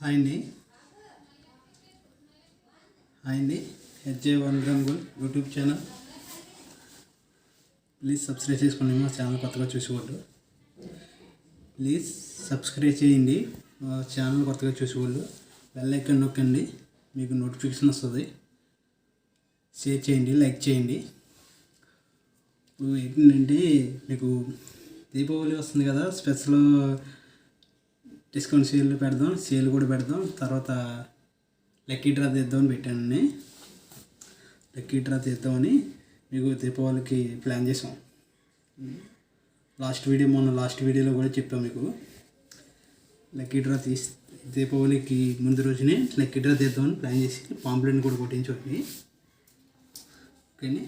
Hi అండి. హెచ్జే1 gram gold YouTube channel. Please subscribe చేసుకోండి. మా ఛానల్ కొత్తగా చూసేవాళ్ళు ప్లీజ్ సబ్స్క్రైబ్ చేయండి. మా ఛానల్ కొత్తగా చూసేవాళ్ళు బెల్ ఐకాన్ నొక్కండి, మీకు నోటిఫికేషన్ వస్తుంది. షేర్ చేయండి, లైక్ చేయండి. ఇప్పుడు ఏంటంటే మీకు దీపావళి వస్తుంది కదా, స్పెషల్ డిస్కౌంట్ సేల్ కూడా పెడదాం. తర్వాత లక్కీ డ్రా తీద్దామని పెట్టానండి. లక్కీ డ్రా తీద్దామని మీకు దీపావళికి ప్లాన్ చేసాం. మొన్న లాస్ట్ వీడియోలో కూడా చెప్పాం మీకు. లక్కీ డ్రా దీపావళికి ముందు రోజునే లక్కీ డ్రా తీద్దామని ప్లాన్ చేసి పాంప్లెట్ కూడా కొట్టించండి. ఓకేని,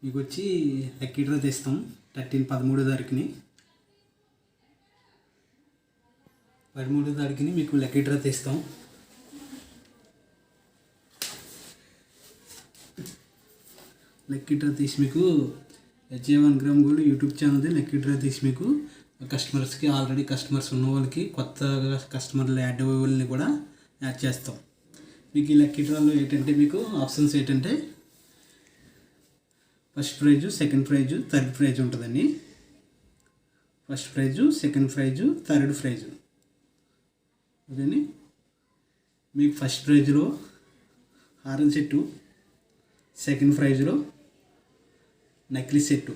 మీకు వచ్చి లక్కీ డ్రా తీస్తాం 13వ తారీఖుని. 13వ తారీఖుని మీకు లక్కీ డ్రా తీస్తాం. లక్కీ డ్రా తీసి మీకు హెచ్జే1 గ్రామ్ గోల్డ్ యూట్యూబ్ ఛానల్ది లక్కీ డ్రా తీసి మీకు కస్టమర్స్కి, ఆల్రెడీ కస్టమర్స్ ఉన్న వాళ్ళకి, కొత్తగా కస్టమర్లు యాడ్ అయ్యే వాళ్ళని కూడా యాడ్ చేస్తాం. మీకు ఈ లక్కీ డ్రాలో ఏంటంటే మీకు ఆప్షన్స్ ఏంటంటే first prize, second prize, third prize ఉంటుందండి. First prize, second prize, third prize. ఓకేని, మీకు ఫస్ట్ ప్రైజ్లో హారం సెట్టు, సెకండ్ ప్రైజ్లో నెక్లెస్ సెట్టు,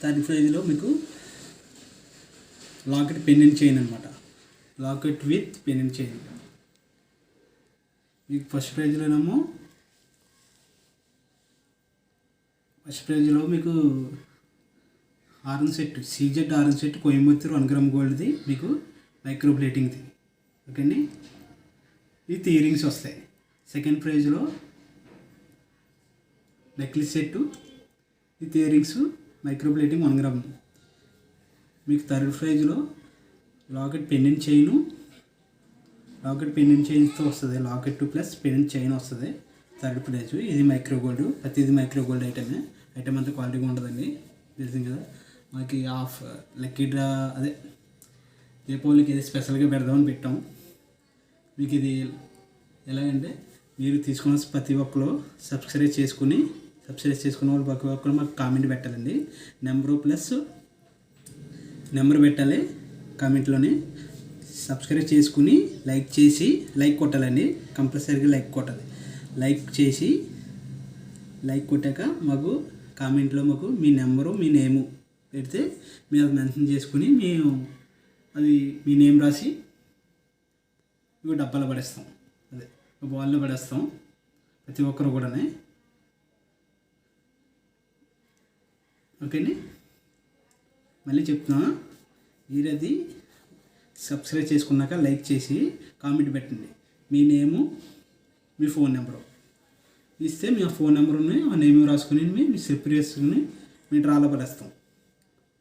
థర్డ్ ప్రైజ్లో మీకు లాకెట్ పెండెంట్ చైన్ అనమాట. Locket with pendant chain. మీకు ఫస్ట్ ప్రైజ్లో మీకు హారం సెట్, సీజెడ్ హారం సెట్, కోయంబత్తూర్ 1 గ్రామ్ గోల్డ్ది, మీకు మైక్రో ప్లేటింగ్ది. ఓకేండి, విత్ ఇయర్ రింగ్స్ వస్తాయి. సెకండ్ ప్రైజ్లో necklace set with earrings, micro plating 1 gram. మీకు థర్డ్ ప్రైజ్లో లాకెట్ పెండెంట్ చైన్తో వస్తుంది. లాకెట్ ప్లస్ పెండెంట్ చైన్ వస్తుంది థర్డ్ ప్రైజ్. ఇది మైక్రో గోల్డ్, ప్రతిది మైక్రో గోల్డ్ ఐటమ్ అంతా క్వాలిటీగా ఉంటుందండి, తెలిసింది కదా. మనకి లక్కీ డ్రా దీపావళికి ఇది స్పెషల్గా పెడదామని పెట్టాం. మీకు ఇది ఎలాగంటే మీరు తీసుకున్న ప్రతి ఒక్కరు సబ్స్క్రైబ్ చేసుకున్న వాళ్ళు ప్రతి ఒక్కరు మాకు కామెంట్ పెట్టాలండి. నెంబర్ పెట్టాలి కామెంట్లోనే. సబ్స్క్రైబ్ చేసుకుని లైక్ కొట్టాలండి. కంపల్సరీగా లైక్ కొట్టాలి. లైక్ కొట్టాక మాకు కామెంట్లో మాకు మీ నెంబరు, మీ నేము పెడితే మేము అది మెన్షన్ చేసుకుని మేము అది మీ నేమ్ రాసి ఇవి డబ్బాలో పడేస్తాం. బాల్లో పడేస్తాం ప్రతి ఒక్కరు కూడా. ఓకేని, మళ్ళీ చెప్తున్నా, మీరు అది సబ్స్క్రైబ్ చేసుకున్నాక లైక్ చేసి కామెంట్ పెట్టండి. మీ నేము, మీ ఫోన్ నెంబరు ఇస్తే మీ ఫోన్ నెంబర్ని, ఆ నేమ్ రాసుకుని మీ స్లిప్ చేసుకుని మీ డ్రాలో పడేస్తాం.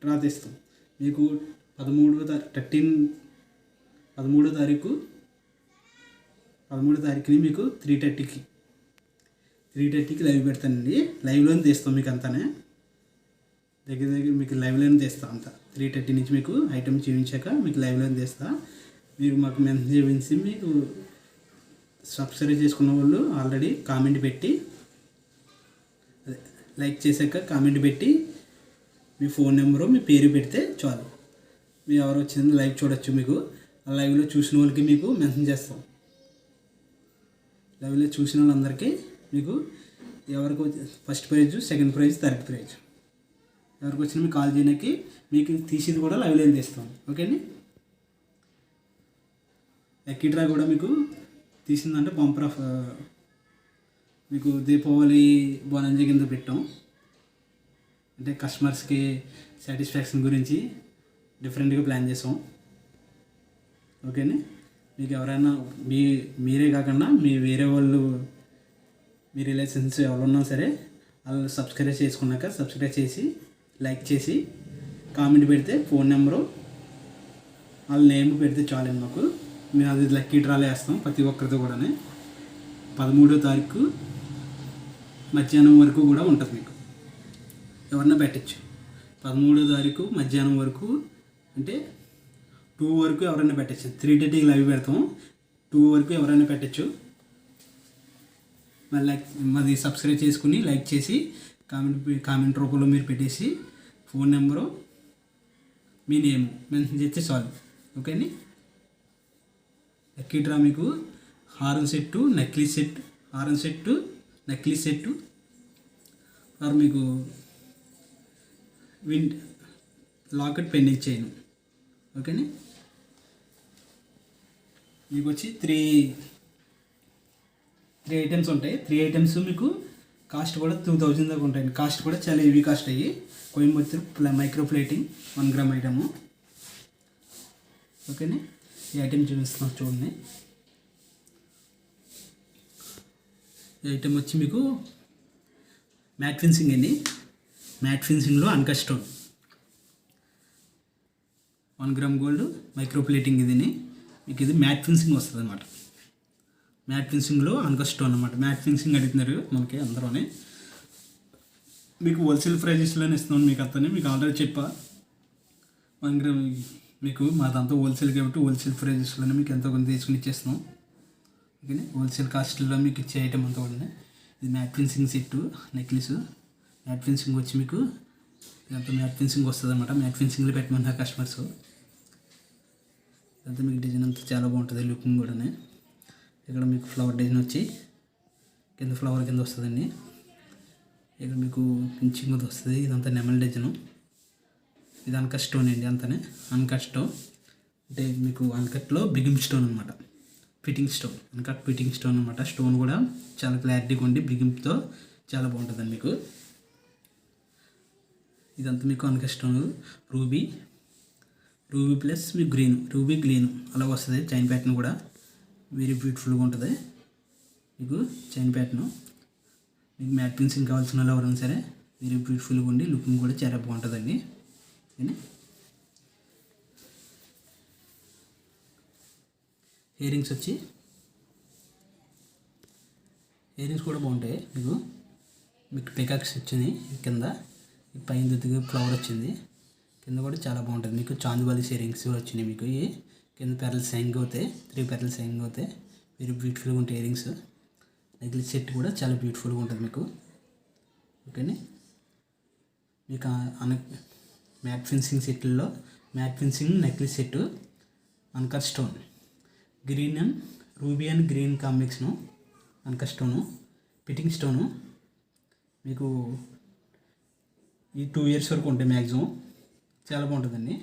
డ్రా తీస్తాం. మీకు 13వ తారీఖుని మీకు 3:30కి లైవ్ పెడతానండి. లైవ్లోనే తీస్తాం మీకు అంతానే. దగ్గర మీకు లైవ్లోనే తీస్తాం అంతా. 3:30 నుంచి మీకు ఐటమ్ చూపించాక మీకు లైవ్లోనే తీస్తా. మీరు మాకు మెన్షన్ చేయించి మీకు సబ్స్క్రైబ్ చేసుకున్న వాళ్ళు ఆల్రెడీ కామెంట్ పెట్టి, లైక్ చేశాక కామెంట్ పెట్టి మీ ఫోన్ నెంబరు, మీ పేరు పెడితే చాలు. మీరు ఎవరు వచ్చింది లైవ్ చూడొచ్చు. మీకు ఆ లైవ్లో చూసిన వాళ్ళకి మీకు మెన్షన్ చేస్తాం. లైవ్లో చూసిన వాళ్ళందరికీ మీకు ఎవరికి first prize, second prize, third praise ఎవరికి వచ్చినా మీకు కాల్ చేయడానికి మీకు తీసేది కూడా లైవ్లో తీస్తాం. ఓకేండి, లక్కీ డ్రా కూడా మీకు తీసిందంటే బంపర్ ఆఫ్ మీకు దీపావళి బోనంజీ కింద పెట్టాం. అంటే కస్టమర్స్కి సాటిస్ఫాక్షన్ గురించి డిఫరెంట్గా ప్లాన్ చేసాం. ఓకేనా, మీకు ఎవరైనా మీరే కాకుండా వేరే వాళ్ళు, మీ రిలేషన్స్ ఎవరున్నా సరే వాళ్ళు సబ్స్క్రైబ్ చేసుకున్నాక సబ్స్క్రైబ్ చేసి లైక్ చేసి కామెంట్ పెడితే ఫోన్ నెంబరు, వాళ్ళ నేమ్ పెడితే చాలండి. మాకు మేము అది లక్కీ డ్రాలో వేస్తాం ప్రతి ఒక్కరితో కూడా. 13వ తారీఖు మధ్యాహ్నం వరకు కూడా ఉంటుంది. మీకు ఎవరన్నా పెట్టచ్చు. 13వ తారీఖు మధ్యాహ్నం వరకు అంటే 2 వరకు ఎవరైనా పెట్టచ్చు. 3:30 లైవ్ పెడతాం. 2 వరకు ఎవరైనా పెట్టచ్చు. మళ్ళీ మాది సబ్స్క్రైబ్ చేసుకుని లైక్ చేసి కామెంట్ రూపంలో మీరు పెట్టేసి ఫోన్ నెంబరు మీ నేమ్ మెన్షన్ చేస్తే చాలు. ఓకే అండి. లక్కీ డ్రా మీకు హారం సెట్టు, నెక్లెస్ సెట్, హారం సెట్టు, నెక్లెస్ సెట్టు ఆర్ మీకు లాకెట్ పెండింగ్ చేయను. ఓకేనా. మీకు వచ్చి త్రీ ఐటమ్స్ ఉంటాయి. 3 ఐటమ్స్ మీకు కాస్ట్ కూడా 2000 దాకా ఉంటాయి. కాస్ట్ కూడా చాలా హెవీ కాస్ట్ అయ్యి Coimbatore micro plating 1 gram item. ఓకేనా. ఈ ఐటమ్ చూపిస్తున్నాం చూడండి. ఈ ఐటమ్ వచ్చి మీకు మ్యాట్ ఫినిషింగ్ అండి. మ్యాట్ ఫినిషింగ్లో uncut stone 1 gram gold micro plating. ఇది మీకు ఇది మ్యాట్ ఫినిషింగ్ వస్తుంది అన్నమాట. మ్యాట్ ఫినిషింగ్లో అన్కట్ స్టోన్ అనమాట. మ్యాట్ ఫినిషింగ్ అడుగుతున్నారు మనకి అందరూనే. మీకు హోల్సేల్ ప్రైజెస్లోనే ఇస్తున్నాను. మీకు అంతా మీకు ఆల్రెడీ చెప్పా. 1 గ్రామ్ మీకు మాదంతా హోల్సేల్ కాబట్టి హోల్సేల్ ప్రైజెస్లోనే మీకు ఎంతో కొంత తీసుకుని ఇచ్చేస్తున్నాం. ఓకేనా. హోల్సేల్ కాస్ట్లో మీకు ఇచ్చే ఐటమ్ అంతా కూడా ఇది matte finishing set, necklace. Matte finishing వచ్చి మీకు ఇదంతా మ్యాట్ ఫినిషింగ్ వస్తుంది అనమాట. మ్యాట్ ఫినిషింగ్లో పెట్టమన్నారు కస్టమర్స్. ఇదంతా మీకు డిజైన్ అంతా చాలా బాగుంటుంది. లుకింగ్ కూడా ఇక్కడ మీకు ఫ్లవర్ డిజైన్ వచ్చి కింద ఫ్లవర్ కింద వస్తుందండి. ఇక్కడ మీకు పించింగ్ వస్తుంది. ఇదంతా నెమల్ డిజైను. ఇది అన్కట్ స్టోన్ అండి. అంతనే అన్కట్ స్టోన్ అంటే మీకు అన్కట్లో బిగిమ్ స్టోన్ అనమాట. Fitting stone, uncut fitting stone అనమాట. స్టోన్ కూడా చాలా క్లారిటీగా ఉండి బిగిమ్తో చాలా బాగుంటుందండి మీకు. ఇదంతా మీకు అన్కట్ స్టోన్ రూబీ ప్లస్ మీకు రూబీ గ్రీన్ అలా వస్తుంది. చైన్ ప్యాటర్న్ కూడా వెరీ బ్యూటిఫుల్గా ఉంటుంది మీకు. చైన్ ప్యాటర్న్ మీకు మ్యాట్ ఫినిషింగ్ కావాల్సిన వాళ్ళు ఎవరైనా సరే వెరీ బ్యూటిఫుల్గా ఉండి లుకింగ్ కూడా చాలా బాగుంటుందండి. ఇయర్ రింగ్స్ వచ్చి ఇయర్ రింగ్స్ కూడా బాగుంటాయి మీకు పికాక్స్ వచ్చింది కింద. పైన దిద్దుగా ఫ్లవర్ వచ్చింది. కింద కూడా చాలా బాగుంటుంది మీకు. చాందిబాలి ఇయర్ రింగ్స్ కూడా వచ్చినాయి మీకు. ఈ కింద పెరల్స్ హ్యాంగ్ అవుతాయి. 3 పెరల్స్ హ్యాంగ్ అవుతాయి. వెరీ బ్యూటిఫుల్గా ఉంటాయి ఇయర్ రింగ్స్. నెక్లెస్ సెట్ కూడా చాలా బ్యూటిఫుల్గా ఉంటుంది మీకు. ఓకేనా. మీకు మ్యాట్ ఫినిషింగ్ సెట్లో mat finishing necklace set uncut stone green and ruby and green combination uncut stone fitting stone మీకు ఈ 2 ఇయర్స్ వరకు ఉంటాయి మ్యాక్సిమం. చాలా బాగుంటుందండి.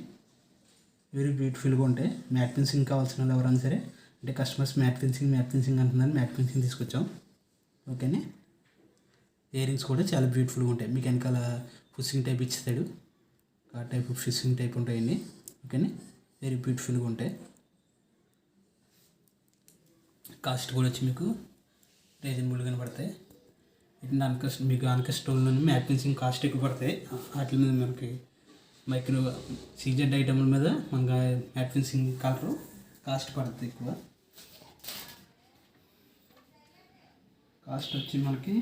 వెరీ బ్యూటిఫుల్గా ఉంటాయి. మ్యాట్ ఫినిషింగ్ కావాల్సిన వాళ్ళు ఎవరైనా సరే అంటే కస్టమర్స్ మ్యాట్ ఫినిషింగ్ అంటున్నారు. మ్యాట్ ఫినిషింగ్ తీసుకొచ్చాం. ఓకేనే. ఇయర్ రింగ్స్ కూడా చాలా బ్యూటిఫుల్గా ఉంటాయి. మీకు వెనకాల ఫిషింగ్ టైప్ ఇస్తాడు. ఆ టైప్ ఫిషింగ్ టైప్ ఉంటాయండి. ఓకేనే. వెరీ బ్యూటిఫుల్గా ఉంటాయి. కాస్ట్ కూడా వచ్చి మీకు రీజనబుల్గా పడతాయి. ఇటు మీకు అన్కట్ స్టోన్లో మ్యాట్ ఫినిషింగ్ కాస్ట్ ఎక్కువ పడతాయి. వాటి మీద మనకి మైక్రో సీజెడ్ ఐటమ్ల మీద మనకు మ్యాట్ ఫినిషింగ్ కలర్ కాస్ట్ పడుతుంది ఎక్కువ. కాస్ట్ వచ్చి మనకి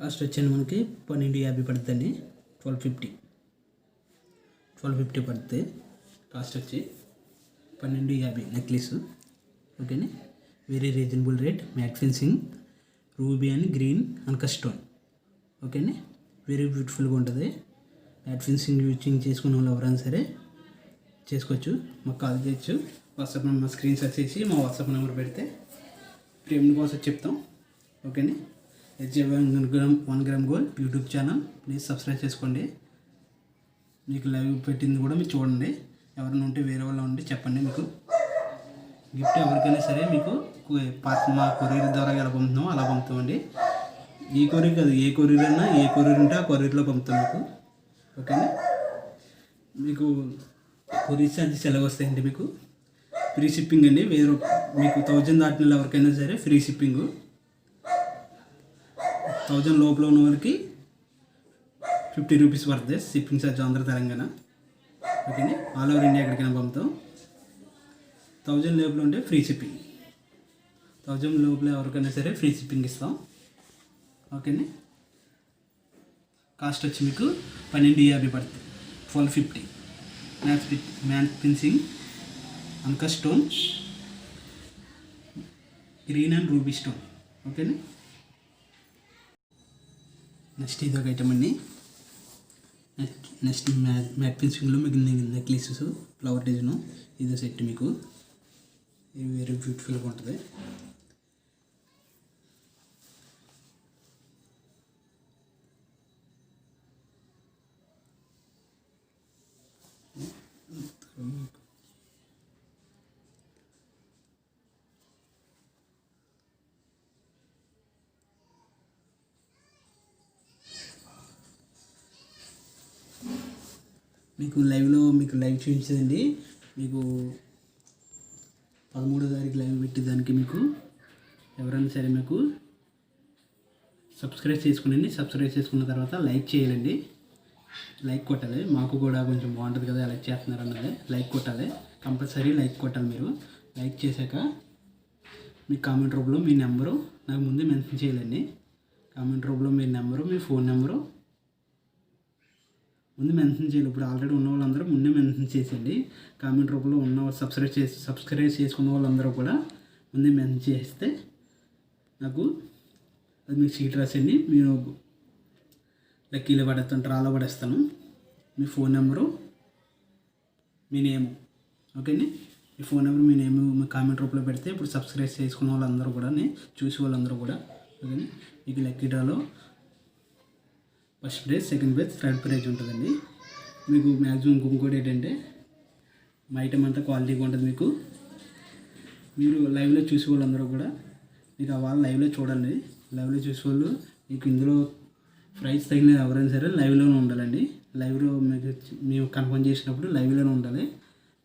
కాస్ట్ వచ్చేది మనకి 1250 పడుతుందండి. 1250 పడుతుంది కాస్ట్ వచ్చి 1250 నెక్లెస్. ఓకేనా. Very reasonable rate. Matte finishing ruby and green uncut stone. ఓకేనా. వెరీ బ్యూటిఫుల్గా ఉంటుంది. మ్యాట్ ఫినిషింగ్ యూజింగ్ చేసుకున్న వాళ్ళు ఎవరైనా సరే చేసుకోవచ్చు. మాకు కాల్ చేయొచ్చు. వాట్సాప్ నెంబర్ స్క్రీన్ షాట్ చేసి మా వాట్సాప్ నెంబర్ పెడితే పేమెంట్ కోసం చెప్తాం. ఓకేనా. HJ1 gram gold YouTube channel please subscribe చేసుకోండి. మీకు లైవ్ పెట్టింది కూడా మీరు చూడండి. ఎవరైనా ఉంటే వేరే వాళ్ళు ఉంటే చెప్పండి. మీకు గిఫ్ట్ ఎవరికైనా సరే మీకు మా కొరియర్ ద్వారా ఎలా పంపుతామో అలా పంపుతామండి. ఈ కొరియర్ కాదు, ఏ కొరియర్ అయినా ఏ కొరియర్ ఉంటే ఆ కొరియర్లో పంపుతాం మీకు. ఓకేనా. మీకు కొరియర్ ఛార్జెస్ ఎలా వస్తాయంటే మీకు ఫ్రీ షిప్పింగ్ అండి. మీకు 1000 దాటిన ఎవరికైనా సరే ఫ్రీ షిప్పింగ్. 1000 లోపల ఉన్న వారికి 50 రూపీస్ పడుతుంది షిప్పింగ్ ఛార్జ్ ఆంధ్ర తెలంగాణ. ఓకేనా. ఆల్ ఓవర్ ఇండియా ఎక్కడికైనా పంపుతాం. 1000 లోపల ఉంటే ఫ్రీ షిప్పింగ్. 1000 లోపల ఎవరికైనా సరే ఫ్రీ షిప్పింగ్ ఇస్తాం. ఓకేనే. కాస్ట్ వచ్చి మీకు 1250 పడుతుంది. 1250 matte finishing uncut stone, green and ruby stone. ఓకేనా. నెక్స్ట్ ఇది ఒక ఐటమ్ అండి. నెక్స్ట్ మ్యాట్ ఫినిషింగ్లో మీకు నెక్లెసెస్ ఫ్లవర్ డిజైన్ ఇదో సెట్ మీకు. ఇది వెరీ బ్యూటిఫుల్గా ఉంటుంది. మీకు లైవ్ చూపించేదండి. మీకు 13వ తారీఖు లైవ్ పెట్టేదానికి మీకు ఎవరైనా సరే మీకు సబ్స్క్రైబ్ చేసుకునండి. సబ్స్క్రైబ్ చేసుకున్న తర్వాత లైక్ చేయాలండి. లైక్ కొట్టాలి. మాకు కూడా కొంచెం బాగుంటుంది కదా లైక్ చేస్తున్నారు అన్నది. లైక్ కొట్టాలి, కంపల్సరీ లైక్ కొట్టాలి. మీరు లైక్ చేశాక మీ కామెంట్ రూపంలో మీ నెంబరు నాకు ముందే మెన్షన్ చేయాలండి. కామెంట్ రూపంలో మీ నెంబరు, మీ ఫోన్ నెంబరు ముందు మెన్షన్ చేయాలి. ఇప్పుడు ఆల్రెడీ ఉన్న వాళ్ళందరూ ముందే మెన్షన్ చేసేయండి. కామెంట్ రూపంలో ఉన్న సబ్స్క్రైబ్ చేసుకున్న వాళ్ళందరూ కూడా ముందే మెన్షన్ చేస్తే నాకు అది మీకు సీట్ రాసండి. మీరు లక్కీలో పడేస్తాను, డ్రాలో పడేస్తాను. మీ ఫోన్ నెంబరు, మీ నేము. ఓకేనే. మీ ఫోన్ నెంబర్, మీ నేము మీ కామెంట్ రూపంలో పెడితే ఇప్పుడు సబ్స్క్రైబ్ చేసుకున్న వాళ్ళందరూ కూడా చూసి వాళ్ళందరూ కూడా ఓకేనే మీకు లక్కీ డ్రాలో first prize, second prize, third prize ఉంటుందండి. మీకు మ్యాక్సిమం ఇంకోటి ఏంటంటే మా ఐటమ్ అంతా క్వాలిటీగా ఉంటుంది. మీరు లైవ్లో చూసే వాళ్ళందరూ కూడా మీకు వాళ్ళు లైవ్లో చూడండి. లైవ్లో చూసే వాళ్ళు మీకు ఇందులో ప్రైజ్ తగిన ఎవరైనా సరే లైవ్లోనే ఉండాలండి. లైవ్లో మేము కన్ఫర్మ్ చేసినప్పుడు లైవ్లోనే ఉండాలి.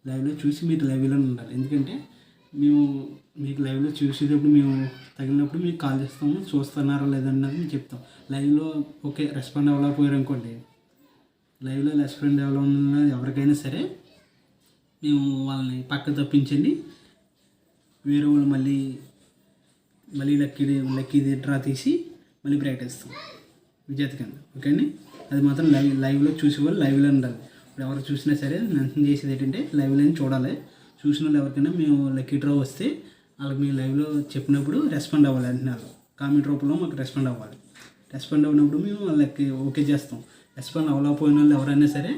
లైవ్లో చూసి మీరు లైవ్లోనే ఉండాలి. ఎందుకంటే మేము మీకు లైవ్లో చూసేటప్పుడు మేము తగిలినప్పుడు మీకు కాల్ చేస్తాము. చూస్తున్నారా లేదన్నది మేము చెప్తాం. లైవ్లో ఓకే రెస్పాండ్ అవ్వలేకపోయారు అనుకోండి, లైవ్లో రెస్పాండ్ అవ్వాలన్న ఎవరికైనా సరే మేము వాళ్ళని పక్క తప్పించండి. వేరే వాళ్ళు మళ్ళీ లక్కీ డ్రా తీసి మళ్ళీ ప్రకటిస్తాం విజేత కింద. ఓకే అండి. అది మాత్రం లైవ్లో చూసేవాళ్ళు లైవ్లో ఉండాలి. ఇప్పుడు ఎవరు చూసినా సరే మెన్షన్ చేసేది ఏంటంటే లైవ్లో చూడాలి. చూసిన వాళ్ళు ఎవరికైనా మేము లక్కీ డ్రా వస్తే వాళ్ళకి మీ లైవ్లో చెప్పినప్పుడు రెస్పాండ్ అవ్వాలి. అంటున్నారు కామెంట్ రూపంలో మాకు రెస్పాండ్ అవ్వాలి. రెస్పాండ్ అవ్వనప్పుడు మేము వాళ్ళకి ఓకే చేస్తాం. రెస్పాండ్ అవ్వలేకపోయిన వాళ్ళు ఎవరైనా సరే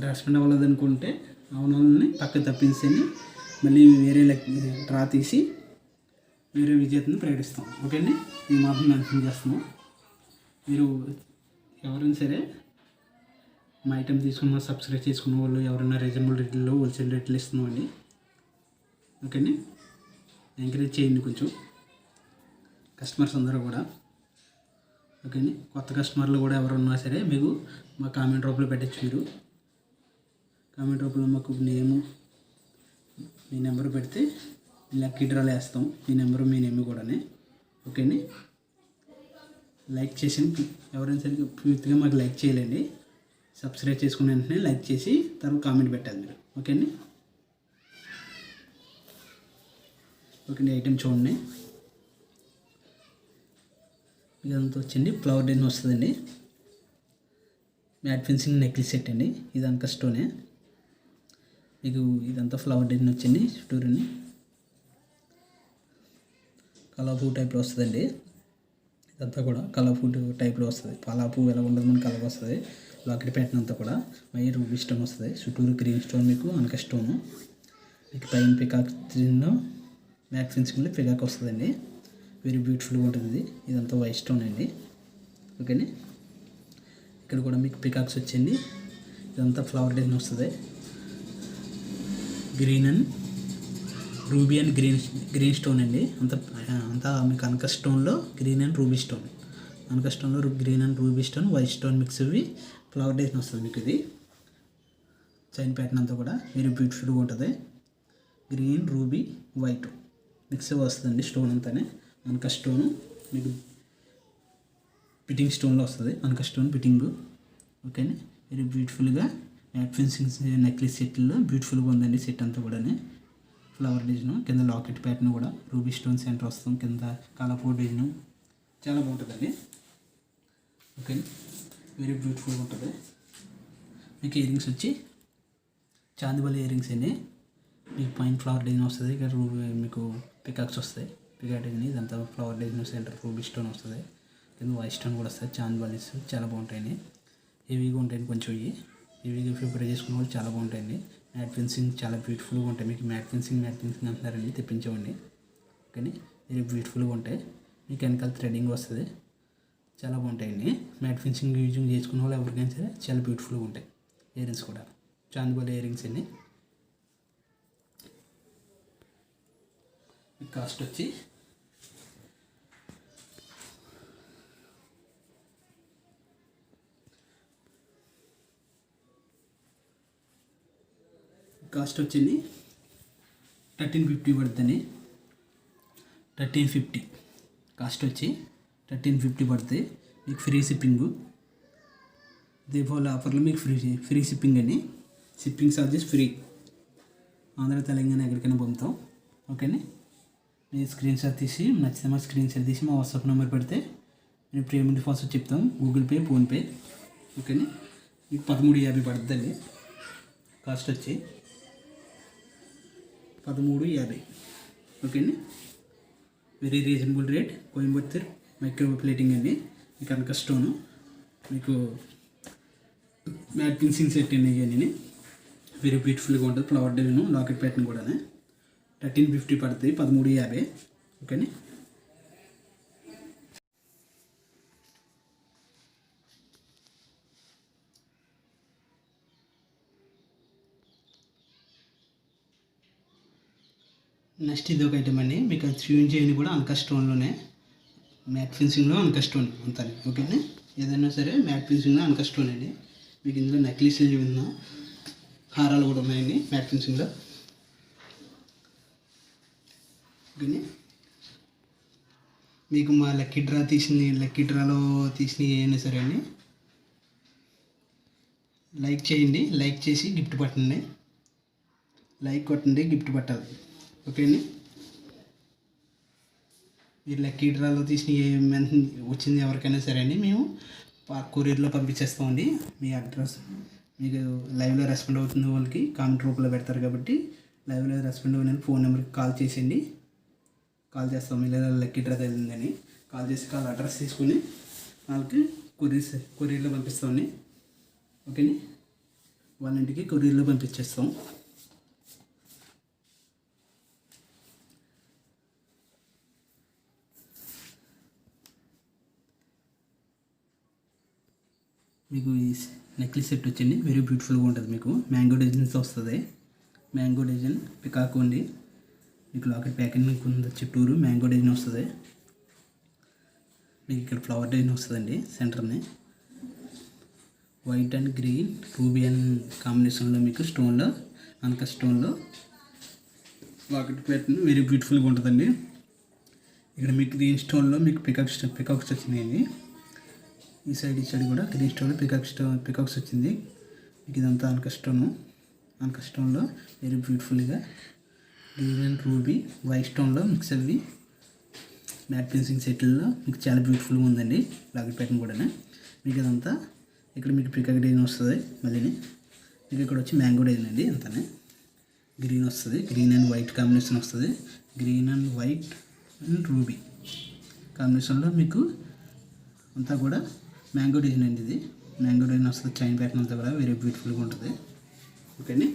రెస్పాండ్ అవ్వలేదు అనుకుంటే అవున వాళ్ళని పక్కకు తప్పించండి. మళ్ళీ వేరే డ్రా తీసి వేరే విజేతని ప్రకటిస్తాం. ఓకే అండి. ఈ మాత్రం మెన్షన్ చేస్తున్నాం. మీరు ఎవరైనా సరే మా ఐటెం తీసుకున్న సబ్స్క్రైబ్ చేసుకున్న వాళ్ళు ఎవరైనా రీజనబుల్ రేట్లో హోల్సేల్ రేట్లు ఇస్తున్నామండి. ఓకేండి. ఎంకరేజ్ చేయండి కొంచెం కస్టమర్స్ అందరూ కూడా. ఓకేండి. కొత్త కస్టమర్లు కూడా ఎవరున్నా సరే మీకు మా కామెంట్ రూపంలో పెట్టచ్చు. మీరు కామెంట్ రూపంలో మాకు నేము మీ నెంబర్ పెడితే లక్కీ డ్రాలు వేస్తాం. మీ నెంబరు మీ నేమ్ కూడా. ఓకే అండి. లైక్ చేసి ఎవరైనా సరే పూర్తిగా మాకు లైక్ చేయాలండి. సబ్స్క్రైబ్ చేసుకున్న వెంటనే లైక్ చేసి తర్వాత కామెంట్ పెట్టాలి మీరు. ఓకే అండి. ఓకే అండి. ఐటెం చూడండి. ఇదంతా వచ్చింది ఫ్లవర్ డిజైన్ వస్తుందండి. మ్యాట్ ఫినిషింగ్ నెక్లెస్ సెట్ అండి. ఇదంతా స్టోనే. మీకు ఇదంతా ఫ్లవర్ డిజైన్ వచ్చింది. చుట్టూరుని కలర్ఫుల్ టైప్లో వస్తుందండి. ఇదంతా కూడా కలర్ఫుల్ టైప్లో వస్తుంది. పాలాపు ఎలా ఉండదు మనకి కలర్ వస్తుంది. లాకెట్ ప్యాటర్న్ అంతా కూడా వైర్ రూబీ స్టోన్ వస్తుంది. చుట్టూరు గ్రీన్ స్టోన్ మీకు అనక స్టోను. మీకు పైన పికాక్ మ్యాట్ ఫినిషింగ్లో పికాక్ వస్తుందండి. వెరీ బ్యూటిఫుల్గా ఉంటుంది. ఇదంతా వైట్ స్టోన్ అండి. ఓకేనే. ఇక్కడ కూడా మీకు పికాక్స్ వచ్చింది. ఇదంతా ఫ్లవర్ డిజైన్ వస్తుంది. Green and ruby and green stone అండి. అంతా మీకు అనక స్టోన్లో గ్రీన్ అండ్ రూబీ స్టోన్. అనక స్టోన్లో green and ruby stone white stone mix అవి ఫ్లవర్ డిజైన్ వస్తుంది మీకు. ఇది చైన్ ప్యాటర్న్ అంతా కూడా వెరీ బ్యూటిఫుల్గా ఉంటుంది. గ్రీన్ రూబీ వైట్ మిక్స్ వస్తుందండి స్టోన్ అంతానే. అనక స్టోను మీకు ఫిట్టింగ్ స్టోన్లో వస్తుంది. అనక స్టోన్ ఫిట్టింగ్. ఓకేనే. వెరీ బ్యూటిఫుల్గా మ్యాట్ ఫినిషింగ్ నెక్లెస్ సెట్లో బ్యూటిఫుల్గా ఉందండి సెట్ అంతా కూడా. ఫ్లవర్ డిజైన్, కింద లాకెట్ ప్యాటర్న్ కూడా రూబీ స్టోన్ సెంటర్ వస్తాం, కింద కలర్ఫుల్ డిజైన్ చాలా బాగుంటుందండి. ఓకే, వెరీ బ్యూటిఫుల్గా ఉంటుంది. మీకు ఇయర్ రింగ్స్ వచ్చి చాందిబల్ ఇయర్ రింగ్స్ అండి. మీకు పైన ఫ్లవర్ డిజైన్ వస్తుంది, ఇక్కడ మీకు పికాక్స్ వస్తాయి, పికాక్ డిజైన్ ఇదంతా flower design, centre ruby stone వస్తుంది, కింద వైట్ స్టోన్ కూడా వస్తుంది. చాందిబల్స్ చాలా బాగుంటాయండి, హెవీగా ఉంటాయండి, కొంచెం హెవీగా ప్రిపేర్ చేసుకున్న వాళ్ళు చాలా బాగుంటాయండి. మ్యాట్ ఫినిషింగ్ చాలా బ్యూటిఫుల్గా ఉంటాయి. మీకు మ్యాట్ ఫినిషింగ్ అంటున్నారండి, తెప్పించామండి. ఓకే, వెరీ బ్యూటిఫుల్గా ఉంటాయి. మీకు వెనకాల థ్రెడ్డింగ్ వస్తుంది, చాలా బాగుంటాయండి. మ్యాట్ ఫినిషింగ్ యూజింగ్ చేసుకున్న వాళ్ళు ఎవరికైనా సరే చాలా బ్యూటిఫుల్గా ఉంటాయి. ఇయర్ రింగ్స్ కూడా చాందిబల్ ఇయర్ రింగ్స్ అండి. కాస్ట్ వచ్చి వచ్చింది 1350 పడుతుంది. 1350 కాస్ట్ వచ్చి 1350 పడుతుంది. మీకు ఫ్రీ షిప్పింగు, దీపావళి ఆఫర్లో మీకు ఫ్రీ షిప్పింగ్ అండి. Shipping charges free, Andhra Telangana ఎక్కడికైనా పంపుతాం. ఓకేనా, మీరు స్క్రీన్ షాట్ తీసి నచ్చితే మా స్క్రీన్ షాట్ తీసి మా వాట్సాప్ నెంబర్ పెడితే మేము పేమెంట్ ప్రాసెస్ చెప్తాం, గూగుల్ పే, ఫోన్పే. ఓకేనా, మీకు 1350 పడుతుందండి. కాస్ట్ వచ్చి 1350. ఓకేనా, very reasonable rate. Coimbatore micro plating అండి. మీకు కనక స్టోను, మీకు మ్యాట్ ఫినిషింగ్ సెట్ అండి. ఇవన్నీ వెరీ బ్యూటిఫుల్గా ఉంటుంది. ఫ్లవర్ డిజైన్, లాకెట్ ప్యాటర్న్ కూడా 1350 పడుతుంది, 1350. ఓకేనా, నెక్స్ట్ ఇది ఒక ఐటమ్ అండి. మీకు అది చూపించేది కూడా అంక స్టోన్లోనే, మ్యాట్ ఫినిషింగ్లో అంక స్టోన్ అంతా. ఓకేనా, ఏదైనా సరే మ్యాట్ ఫినిషింగ్లో అంక స్టోన్ అండి. మీకు ఇందులో నెక్లెస్లు చూపించిన హారాలు కూడా ఉన్నాయండి మ్యాట్ ఫినిషింగ్లో. ఓకేనా, మీకు మా లక్కీ డ్రాలో తీసిన ఏమైనా సరే అండి, లైక్ చేయండి, లైక్ చేసి గిఫ్ట్ పట్టండి, లైక్ కొట్టండి, గిఫ్ట్ పట్టాలి. ఓకే అండి, మీరు లక్కీ డ్రాలో తీసిన వచ్చింది ఎవరికైనా సరే అండి, మేము కొరియర్లో పంపించేస్తామండి. మీ అడ్రస్ మీకు లైవ్లో రెస్పాండ్ అవుతుంది వాళ్ళకి కామెంట్ రూపంలో పెడతారు కాబట్టి లైవ్లో రెస్పాండ్ అయిన ఫోన్ నెంబర్కి కాల్ చేసేయండి. కాల్ చేస్తాం, ఇలా లక్కీ డ్రా తెలిందని కాల్ చేసి అడ్రస్ తీసుకుని వాళ్ళకి కొరియర్లో పంపిస్తామండి. ఓకేని, వాళ్ళ ఇంటికి కొరియర్లో పంపించేస్తాం. మీకు ఈ నెక్లెస్ సెట్ వచ్చింది, వెరీ బ్యూటిఫుల్గా ఉంటుంది. మీకు మ్యాంగో డిజైన్స్ వస్తుంది, మ్యాంగో డిజైన్ పికాక్ ఉంది. మీకు లాకెట్ ప్యాకింగ్ చుట్టూరు మ్యాంగో డిజైన్ వస్తుంది. మీకు ఇక్కడ ఫ్లవర్ డిజైన్ వస్తుందండి. సెంటర్ని white and green ruby and కాంబినేషన్లో మీకు స్టోన్లో అనక స్టోన్లో లాకెట్ ప్యాటర్న్ వెరీ బ్యూటిఫుల్గా ఉంటుందండి. ఇక్కడ మీకు గ్రీన్ స్టోన్లో మీకు పికాక్స్ వచ్చినాయండి. ఈ సైడ్ కూడా గ్రీన్ స్టోన్లో పికాక్స్ వచ్చింది. మీకు ఇదంతా అనక స్టోన్లో వెరీ బ్యూటిఫుల్గా గ్రీన్ అండ్ రూబీ వైట్ స్టోన్లో మిక్స్ అవి మ్యాట్ ఫినిషింగ్ సెట్లో మీకు చాలా బ్యూటిఫుల్గా ఉందండి. లాకెట్ ప్యాటర్న్ కూడా మీకు ఇదంతా ఇక్కడ మీకు పికాక్ డిజైన్ వస్తుంది. మళ్ళీ మీకు ఇక్కడ వచ్చి మ్యాంగో డిజైన్ అండి. అంతానే గ్రీన్ వస్తుంది, గ్రీన్ అండ్ వైట్ కాంబినేషన్ వస్తుంది. Green and white and ruby కాంబినేషన్లో మీకు అంతా కూడా మ్యాంగో డిజైన్ అండి. ఇది మ్యాంగో డిజైన్ వస్తుంది. చైన్ ప్యాటర్న్ అంతా కూడా వెరీ బ్యూటిఫుల్గా ఉంటుంది. ఓకేని,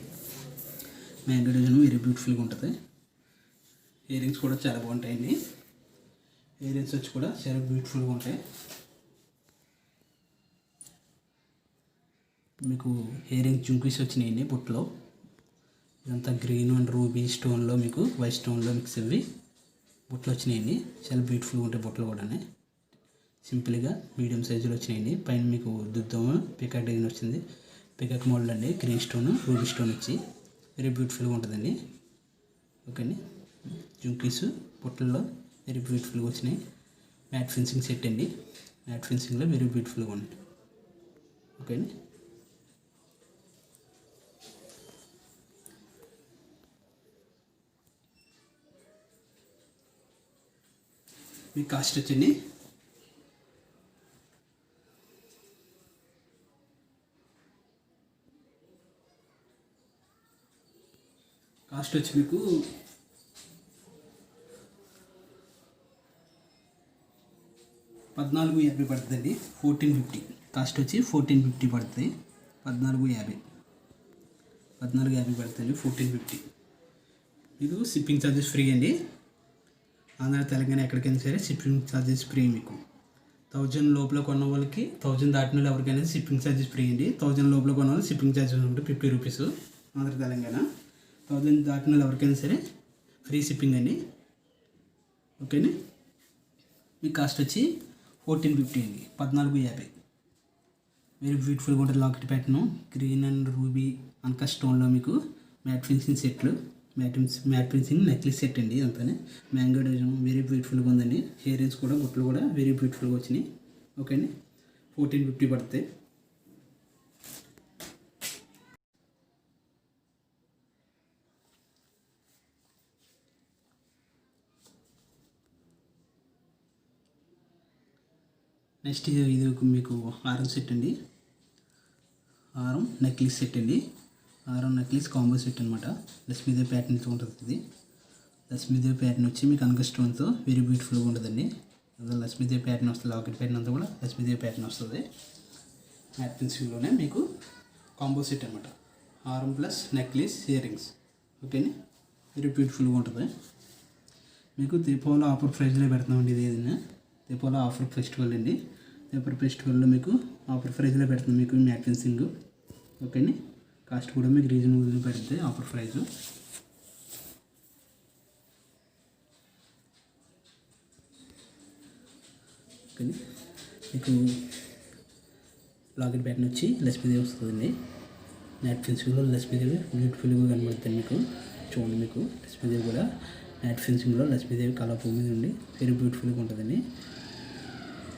మ్యాంగో డిజైన్ వెరీ బ్యూటిఫుల్గా ఉంటుంది. ఇయర్ రింగ్స్ కూడా చాలా బాగుంటాయండి. ఇయర్ రింగ్స్ వచ్చి కూడా చాలా బ్యూటిఫుల్గా ఉంటాయి. మీకు ఇయర్ రింగ్ జుంకీస్ వచ్చినాయండి బుట్టలో. ఇదంతా గ్రీన్ అండ్ రూబీ స్టోన్లో మీకు వైట్ స్టోన్లో మిక్స్ అవి బుట్టలు వచ్చినాయండి. చాలా బ్యూటిఫుల్గా ఉంటాయి బుట్టలు కూడా. సింపుల్గా మీడియం సైజులో వచ్చినాయండి. పైన మీకు దుద్దం పికాక్ డిజైన్ వచ్చింది. పికాక్ మోడల్ అండి. గ్రీన్ స్టోన్ రూబీ స్టోన్ వచ్చి వెరీ బ్యూటిఫుల్గా ఉంటుందండి. ఓకేని, జుంకీస్ బుట్టల్లో వెరీ బ్యూటిఫుల్గా వచ్చినాయి. మ్యాట్ ఫినిషింగ్ సెట్ అండి. మ్యాట్ ఫినిషింగ్లో వెరీ బ్యూటిఫుల్గా ఉంది. ఓకేని, మీ కాస్ట్ వచ్చండి మీకు 1450 పడుతుందండి. 1450 కాస్ట్ వచ్చి 1450 పడుతుంది. 1450 పడుతుంది. 1450 మీకు షిప్పింగ్ ఛార్జెస్ ఫ్రీ అండి. ఆంధ్ర తెలంగాణ ఎక్కడికైనా సరే షిప్పింగ్ ఛార్జెస్ ఫ్రీ. మీకు 1000 లోపల కొన్న వాళ్ళకి 1000 దాటిన వాళ్ళు ఎవరికైనా షిప్పింగ్ ఛార్జెస్ ఫ్రీ అండి. 1000 లోపల కొన్న వాళ్ళు షిప్పింగ్ ఛార్జెస్ ఉంటుంది 50 రూపీస్. ఆంధ్ర తెలంగాణ 1000 దాటిన వాళ్ళు ఎవరికైనా సరే ఫ్రీ షిప్పింగ్ అండి. ఓకేనా. మీ కాస్ట్ వచ్చి 1450 అండి. 1450 వెరీ బ్యూటిఫుల్గా ఉంటుంది. Locket pattern green and ruby అంకా స్టోన్లో మీకు మ్యాట్ ఫినిషింగ్ సెట్లు, మ్యాట్ ఫినిషింగ్ నెక్లెస్ సెట్ అండి. అంతానే మ్యాంగో డిజైన్ వెరీ బ్యూటిఫుల్గా ఉందండి. హెయిర్ రింగ్స్ కూడా బుట్టలు కూడా వెరీ బ్యూటిఫుల్గా వచ్చినాయి. ఓకే అండి. 1450 పడుతుంది. నెక్స్ట్ ఇది మీకు హారం సెట్ అండి. హారం నెక్లెస్ సెట్ అండి. హారం నెక్లెస్ కాంబో సెట్ అనమాట. లక్ష్మీదేవి ప్యాటర్న్ ఉంటుంది. ఇది లక్ష్మీదేవి ప్యాటర్న్ వచ్చి మీకు అనక స్టోన్తో వెరీ బ్యూటిఫుల్గా ఉంటుందండి. అందులో లక్ష్మీదేవి ప్యాటర్న్ వస్తుంది. లాకెట్ ప్యాటర్న్ అంతా కూడా లక్ష్మీదేవి ప్యాటర్న్ వస్తుంది. మ్యాట్ ఫినిషింగ్లోనే మీకు కాంబో సెట్ అనమాట. హారం ప్లస్ నెక్లెస్ ఇయర్ రింగ్స్. ఓకేనా. వెరీ బ్యూటిఫుల్గా ఉంటుంది. మీకు దీపావళి ఆఫర్ ప్రైస్లో పెడుతున్నామండి. ఇది ఏదైనా దీపావళి ఆఫర్ ఫెస్టివల్ అండి. దీపావళి ఫెస్టివల్లో మీకు ఆఫర్ ప్రైస్లో పెడుతుంది మీకు మ్యాట్ ఫినిషింగ్. ఓకేనా. కాస్ట్ కూడా మీకు రీజనబుల్ పెడుతుంది ఆఫర్ ప్రైస్. ఓకేనా. మీకు లాకెట్ ప్యాటర్న్ వచ్చి లక్ష్మీదేవి వస్తుందండి. మ్యాట్ ఫినిషింగ్లో లక్ష్మీదేవి బ్యూటిఫుల్గా కనబడుతుంది మీకు. చూడండి మీకు లక్ష్మీదేవి కూడా మ్యాట్ ఫినిషింగ్లో లక్ష్మీదేవి కలర్ పువ్వు మీద ఉండి వెరీ బ్యూటిఫుల్గా ఉంటుందండి.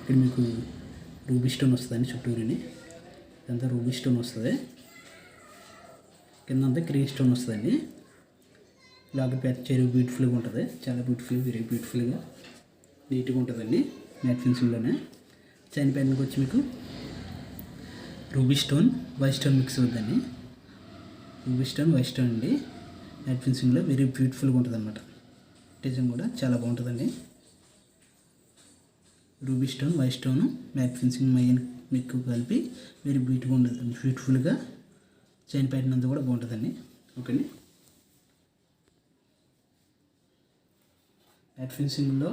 ఇక్కడ మీకు రూబీ స్టోన్ వస్తుందండి చుట్టూరిని. ఇదంతా రూబీ స్టోన్ వస్తుంది. కిందంతా గ్రీన్ స్టోన్ వస్తుందండి. లాకెట్ ప్యాటర్న్ వెరీ బ్యూటిఫుల్గా ఉంటుంది. చాలా వెరీ బ్యూటిఫుల్గా నీట్గా ఉంటుందండి. మ్యాట్ ఫినిషింగ్లోనే చైన్ ప్యాటర్న్కి వచ్చి మీకు ruby stone white stone mix అవుతుందండి. రూబీ స్టోన్ వైట్ స్టోన్ అండి. మ్యాట్ ఫినిషింగ్లో వెరీ బ్యూటిఫుల్గా ఉంటుంది అనమాట. డిజైన్ కూడా చాలా బాగుంటుందండి. Ruby stone white stone matte finishing main మీకు కలిపి వెరీ బ్యూటిఫుల్గా చైన్ ప్యాటర్న్ అంతా కూడా బాగుంటుందండి. ఓకేండి. మ్యాట్ ఫినిషింగ్లో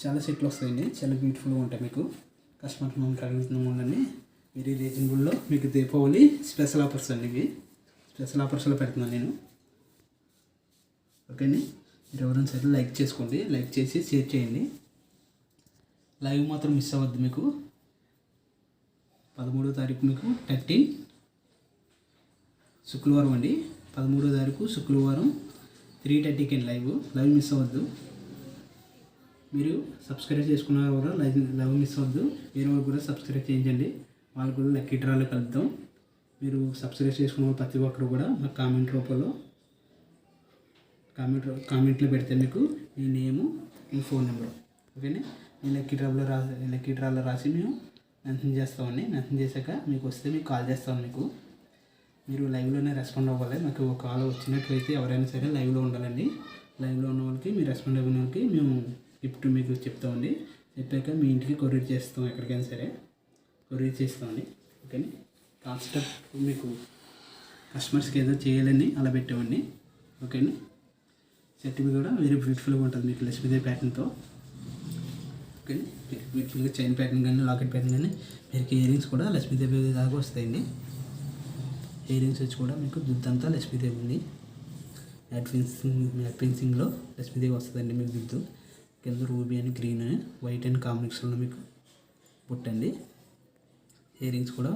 చాలా సెట్లు వస్తాయండి. చాలా బ్యూటిఫుల్గా ఉంటాయి. మీకు కస్టమర్స్ మనం అడుగుతున్నాం వల్లని వెరీ రీజనబుల్లో మీకు దీపావళి స్పెషల్ ఆఫర్స్ అండి. ఇవి స్పెషల్ ఆఫర్స్లో పెడుతున్నాను నేను. ఓకేండి. మీరు ఎవరైనా సరే లైక్ చేసుకోండి. లైక్ చేసి షేర్ చేయండి. లైవ్ మాత్రం మిస్ అవ్వద్దు. మీకు 13వ తారీఖు మీకు 13 శుక్రవారం అండి. 13వ తారీఖు శుక్రవారం 3:30కి లైవ్ మిస్ అవ్వద్దు. మీరు సబ్స్క్రైబ్ చేసుకున్నారు కూడా లైవ్ మిస్ అవ్వద్దు. వేరే వాళ్ళు కూడా సబ్స్క్రైబ్ చేయించండి. వాళ్ళు కూడా లక్కీ డ్రాలో కలుద్దాం. మీరు సబ్స్క్రైబ్ చేసుకున్న ప్రతి ఒక్కరు కూడా మా కామెంట్ రూపంలో కామెంట్లో పెడితే మీకు మీ నేము మీ ఫోన్ నెంబరు. ఓకేనా. లక్కీ డ్రాలో రాసి మేము మెన్షన్ చేస్తామండి. మెన్షన్ చేశాక మీకు వస్తే మీకు కాల్ చేస్తాం. మీరు లైవ్లోనే రెస్పాండ్ అవ్వాలి. మాకు ఒక కాల్ వచ్చినట్లయితే ఎవరైనా సరే లైవ్లో ఉండాలండి. లైవ్లో ఉన్న వాళ్ళకి మీరు రెస్పాండ్ అయిన వాళ్ళకి మేము గిఫ్ట్ మీకు చెప్తామండి. చెప్పాక మీ ఇంటికి కొరియర్ చేస్తాం. ఎక్కడికైనా సరే కొరియర్ చేస్తామండి. ఓకేనా. కాన్సెప్ట్ మీకు కస్టమర్స్కి ఏదో చేయాలని అలా పెట్టామండి. ఓకేనా. సెట్ కూడా వెరీ బ్యూటిఫుల్గా ఉంటుంది మీకు లక్ష్మీదేవి ప్యాటర్న్తో. ఓకే. బ్యూటిఫుల్గా చైన్ ప్యాటర్న్ కానీ లాకెట్ ప్యాటర్న్ కానీ మీకు ఇయర్ రింగ్స్ కూడా లక్ష్మీదేవి దాకా వస్తాయండి. ఇయర్ రింగ్స్ వచ్చి కూడా మీకు దుద్దంతా లక్ష్మీదేవి ఉంది. మ్యాట్ ఫినిషింగ్లో లక్ష్మీదేవి వస్తుందండి మీకు దుద్దు. కింద రూబీ అని గ్రీన్ వైట్ అండ్ కాంబినేషన్లో మీకు బుట్టండి. ఇయర్ రింగ్స్ కూడా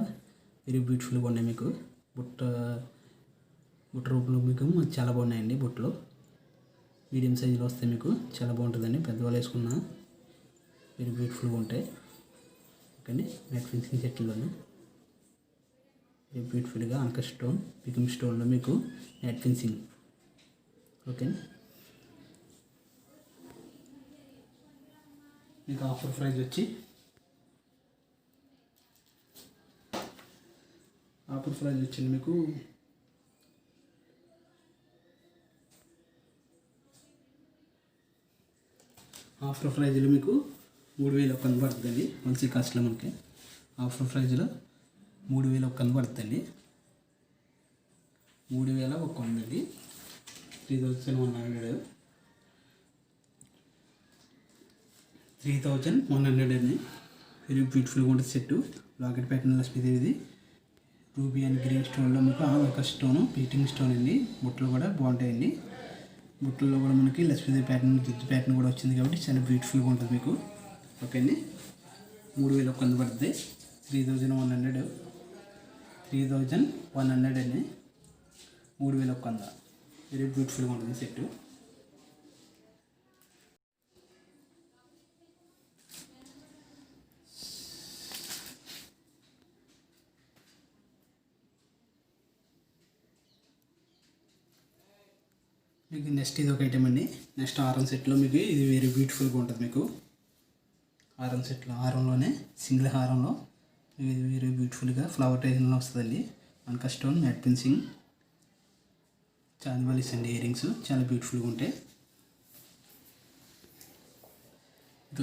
వెరీ బ్యూటిఫుల్గా ఉన్నాయి. మీకు బుట్ట రూపంలో మీకు చాలా బాగున్నాయండి. బుట్టలు మీడియం సైజులో వస్తాయి. మీకు చాలా బాగుంటుందండి. పెద్దవాళ్ళు వేసుకున్న వెరీ బ్యూటిఫుల్గా ఉంటాయి. ఓకే. మ్యాట్ ఫినిషింగ్ సెట్లోనే వెరీ బ్యూటిఫుల్గా అంక స్టోన్ పికమ్ స్టోన్లో మీకు మ్యాట్ ఫినిషింగ్. ఓకే. మీకు ఆఫర్ ప్రైస్ వచ్చి వచ్చింది మీకు ఆఫర్ ప్రైజ్లో మీకు 3,100 పడుతుందండి. హోల్సేల్ కాస్ట్లో మనకి ఆఫర్ ప్రైజ్లో 3,100 పడుతుందండి. 3,100 అండి. 3,100 అండి. వెరీ బ్యూటిఫుల్గా ఉంటుంది సెట్. లాకెట్ ప్యాటర్న్ లక్ష్మీదేవిది రూబీ అండ్ గ్రీన్ స్టోన్లో మీకు ఒక స్టోను పీటింగ్ స్టోన్ అండి. బుట్టలు కూడా బాగుంటాయండి. బుట్టల్లో కూడా మనకి లక్ష్మీదేవి ప్యాటర్న్ జిడ్డు ప్యాటర్న్ కూడా వచ్చింది కాబట్టి చాలా బ్యూటిఫుల్గా ఉంటుంది మీకు. ఓకే అండి. 3,100 పడుతుంది. 3,100 అండి. 3,100 వెరీ బ్యూటిఫుల్గా ఉంటుంది సెట్. మీకు నెక్స్ట్ ఇది ఒక ఐటమ్ అండి. నెక్స్ట్ హారం సెట్లో మీకు ఇది వెరీ బ్యూటిఫుల్గా ఉంటుంది మీకు. హారం సెట్లో హారంలోనే సింగిల్ హారంలో ఇది వెరీ బ్యూటిఫుల్గా ఫ్లవర్ డిజైన్లో వస్తుందండి. మనక స్టోన్ మ్యాట్ ఫినిషింగ్ చాందిబాలిస్ అండి. ఇయర్ రింగ్స్ చాలా బ్యూటిఫుల్గా ఉంటాయి.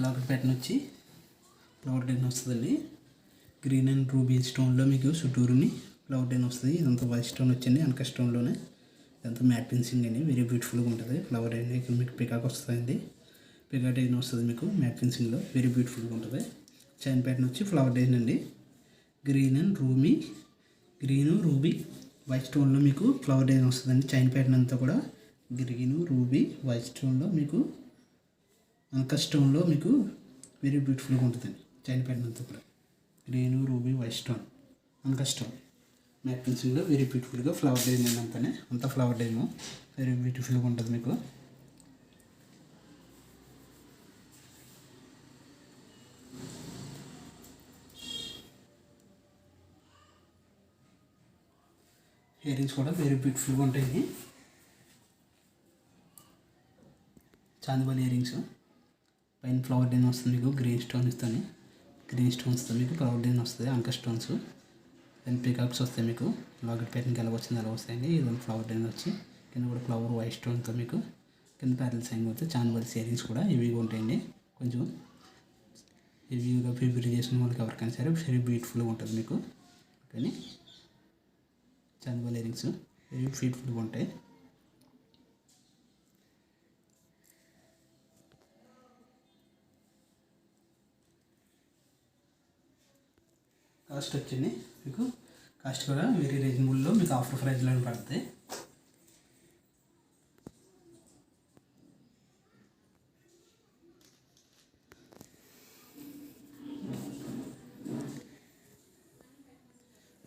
లాకెట్ ప్యాటర్న్ వచ్చి ఫ్లవర్ డిజైన్ వస్తుందండి. గ్రీన్ అండ్ రూబీ స్టోన్లో మీకు చుట్టూరుని ఫ్లవర్ డిజైన్ వస్తుంది. ఇదంతా వైట్ స్టోన్ వచ్చింది అనక స్టోన్లోనే. ఇదంతా మ్యాట్ ఫినిషింగ్ అండి. వెరీ బ్యూటిఫుల్గా ఉంటుంది. ఫ్లవర్ డిజైన్ ఇక్కడ మీకు పికాక్ వస్తుందండి. పికాక్ డిజైన్ వస్తుంది మీకు మ్యాట్ ఫినిషింగ్లో వెరీ బ్యూటిఫుల్గా ఉంటుంది. చైన్ ప్యాటర్న్ వచ్చి ఫ్లవర్ డిజైన్ అండి. గ్రీన్ అండ్ రూబీ వైట్ స్టోన్లో మీకు ఫ్లవర్ డిజైన్ వస్తుందండి. చైన్ ప్యాటర్న్ అంతా కూడా గ్రీను రూబీ వైట్ స్టోన్లో మీకు అనక స్టోన్లో మీకు వెరీ బ్యూటిఫుల్గా ఉంటుందండి. చైన్ ప్యాటర్న్ అంతా కూడా గ్రీను రూబీ వైట్ స్టోన్ అనక స్టోన్ మ్యాట్ ఫినిషింగ్లో వెరీ బ్యూటిఫుల్గా ఫ్లవర్ డిజైన్ అంతా ఫ్లవర్ డిజైన్ వెరీ బ్యూటిఫుల్గా ఉంటుంది మీకు. ఇయర్ రింగ్స్ కూడా వెరీ బ్యూటిఫుల్గా ఉంటాయి. చాందిబాలి ఇయర్ రింగ్స్ పైన ఫ్లవర్ డిజైన్ వస్తుంది మీకు. గ్రీన్ స్టోన్స్తో మీకు ఫ్లవర్ డిజైన్ వస్తుంది. అంక స్టోన్స్ అండ్ పికాక్స్ వస్తాయి మీకు. లాకెట్ ప్యాటర్న్కి ఎలా వచ్చింది అలా వస్తాయండి. ఇది ఫ్లవర్ డిజైన్ వచ్చి కింద కూడా ఫ్లవర్ వైట్ స్టోన్తో మీకు కింద ప్యారల్ సైన్ అవుతాయి. చాందిబాలి ఇయర్ రింగ్స్ కూడా హెవీగా ఉంటాయండి. కొంచెం హెవీగా ప్రిపేర్ చేసిన వాళ్ళకి ఎవరికైనా సరే వెరీ బ్యూటిఫుల్గా ఉంటుంది మీకు. కానీ చాందిబాలి ఇయర్ రింగ్స్ వెరీ బ్యూటిఫుల్గా ఉంటాయి. కాస్ట్ వచ్చింది మీకు. కాస్ట్ కూడా వెరీ రీజనబుల్లో మీకు ఆఫర్ ప్రైస్లో పడుతుంది.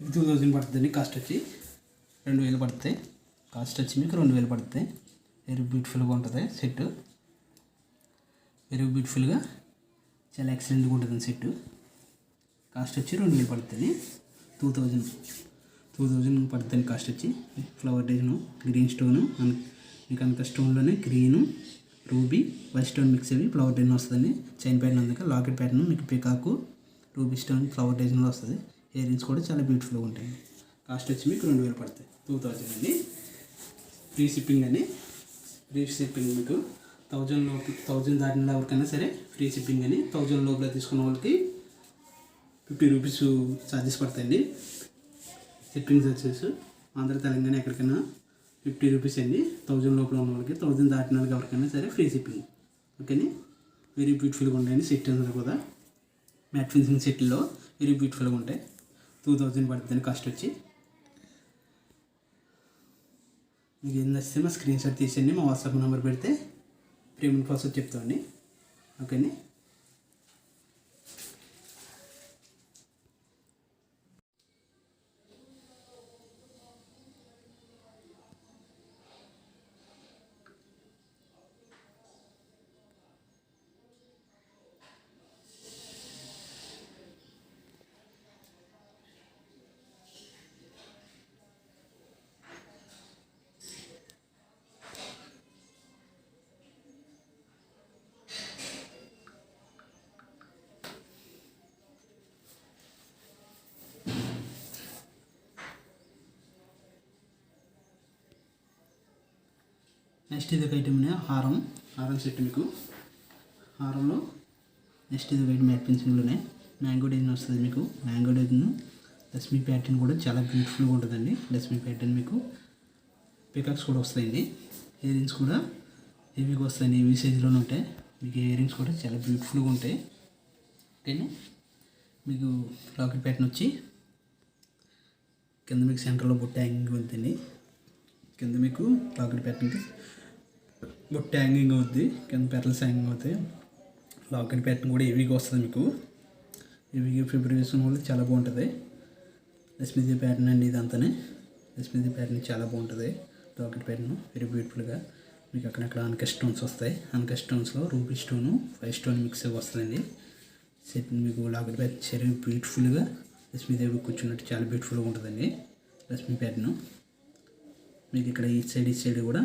మీకు 2,000 పడుతుంది. కాస్ట్ వచ్చి 2,000 పడుతుంది. కాస్ట్ వచ్చి మీకు 2,000 పడుతుంది. వెరీ బ్యూటిఫుల్గా ఉంటుంది సెట్. వెరీ బ్యూటిఫుల్గా చాలా ఎక్సలెంట్గా ఉంటుంది సెట్. కాస్ట్ వచ్చి 2,000 పడుతుంది. 2,000 పడుతుంది కాస్ట్ వచ్చి. ఫ్లవర్ డిజైన్ గ్రీన్ స్టోను మీకు అంత స్టోన్లోనే green ruby white stone mix అవి ఫ్లవర్ డిజైన్ వస్తుందండి. చైన్ ప్యాటర్న్ అందుకే లాకెట్ ప్యాటర్న్ మీకు పికాకు రూబీ స్టోన్ ఫ్లవర్ డిజైన్లో వస్తుంది. ఇయర్ రింగ్స్ కూడా చాలా బ్యూటిఫుల్గా ఉంటాయి. కాస్ట్ వచ్చి మీకు 2,000 పడుతుంది. 2,000 అండి. ఫ్రీ షిప్పింగ్ మీకు 1,000 దాటిన ఎవరికైనా సరే ఫ్రీ షిప్పింగ్ అని. 1,000 లోపల తీసుకున్న వాళ్ళకి 50 రూపీస్ ఛార్జెస్ పడతాయండి. షిప్పింగ్ ఛార్జెస్ ఆంధ్ర తెలంగాణ ఎక్కడికైనా 50 రూపీస్ అండి. 1,000 లోపల ఉన్న వాళ్ళకి. 1,000 దాటిన వాళ్ళకి ఎవరికైనా సరే ఫ్రీ షిప్పింగ్. ఓకేని. వెరీ బ్యూటిఫుల్గా ఉంటాయండి సెట్ అందరూ కూడా. మ్యాట్ ఫినిషింగ్ సెట్లో వెరీ బ్యూటిఫుల్గా ఉంటాయి. 2,000 పడుతుంది కాస్ట్ వచ్చి. మీకు ఏం నచ్చితే మా స్క్రీన్ షాట్ తీసేయండి. మా వాట్సాప్ నెంబర్ పెడితే పేమెంట్ ప్రాసెస్ చెప్తామండి. ఓకేని. నెక్స్ట్ ఇది ఒక ఐటమ్ హారం సెట్ మీకు. హారంలో నెక్స్ట్ ఇది ఒక ఐటమ్ మ్యాట్ ఫినిషింగ్లోనే మ్యాంగో డిజైన్ వస్తుంది మీకు. మ్యాంగో డిజైన్ లక్ష్మీ ప్యాటర్న్ కూడా చాలా బ్యూటిఫుల్గా ఉంటుందండి. లక్ష్మీ ప్యాటర్న్ మీకు పికాక్స్ కూడా వస్తాయండి. ఇయర్ రింగ్స్ కూడా హెవీగా వస్తాయండి. హెవీ సైజులోనే ఉంటాయి మీకు. ఇయర్ రింగ్స్ కూడా చాలా బ్యూటిఫుల్గా ఉంటాయి. ఓకేనా. మీకు లాకెట్ ప్యాటర్న్ వచ్చి కింద మీకు సెంటర్లో బుట్ట హ్యాంగింగ్ అవుతుంది. కింద మీకు లాకెట్ ప్యాటర్న్కి బుట్ట హ్యాంగింగ్ అవుద్ది. కింద పెటల్స్ హ్యాంగింగ్ అవుతాయి. లాకెట్ ప్యాటర్న్ కూడా హెవీగా వస్తుంది మీకు. హెవీగా ప్రిపరేషన్ వల్ల చాలా బాగుంటుంది. లక్ష్మీదేవి ప్యాటర్న్ అండి ఇదంతానే. లక్ష్మీదేవి ప్యాటర్న్ చాలా బాగుంటుంది. లాకెట్ ప్యాటర్న్ వెరీ బ్యూటిఫుల్గా మీకు అక్కడక్కడ అన్కస్ట్ స్టోన్స్ వస్తాయి. అన్కస్ట్ స్టోన్స్లో రూబీ స్టోను 5 స్టోన్ మిక్స్ వస్తుందండి. సెట్ మీకు లాకెట్ ప్యాటర్న్ చాలా బ్యూటిఫుల్గా లక్ష్మీదేవి కూర్చున్నట్టు చాలా బ్యూటిఫుల్గా ఉంటుందండి. లక్ష్మీ ప్యాటర్న్ మీకు ఇక్కడ ఈ సైడ్ కూడా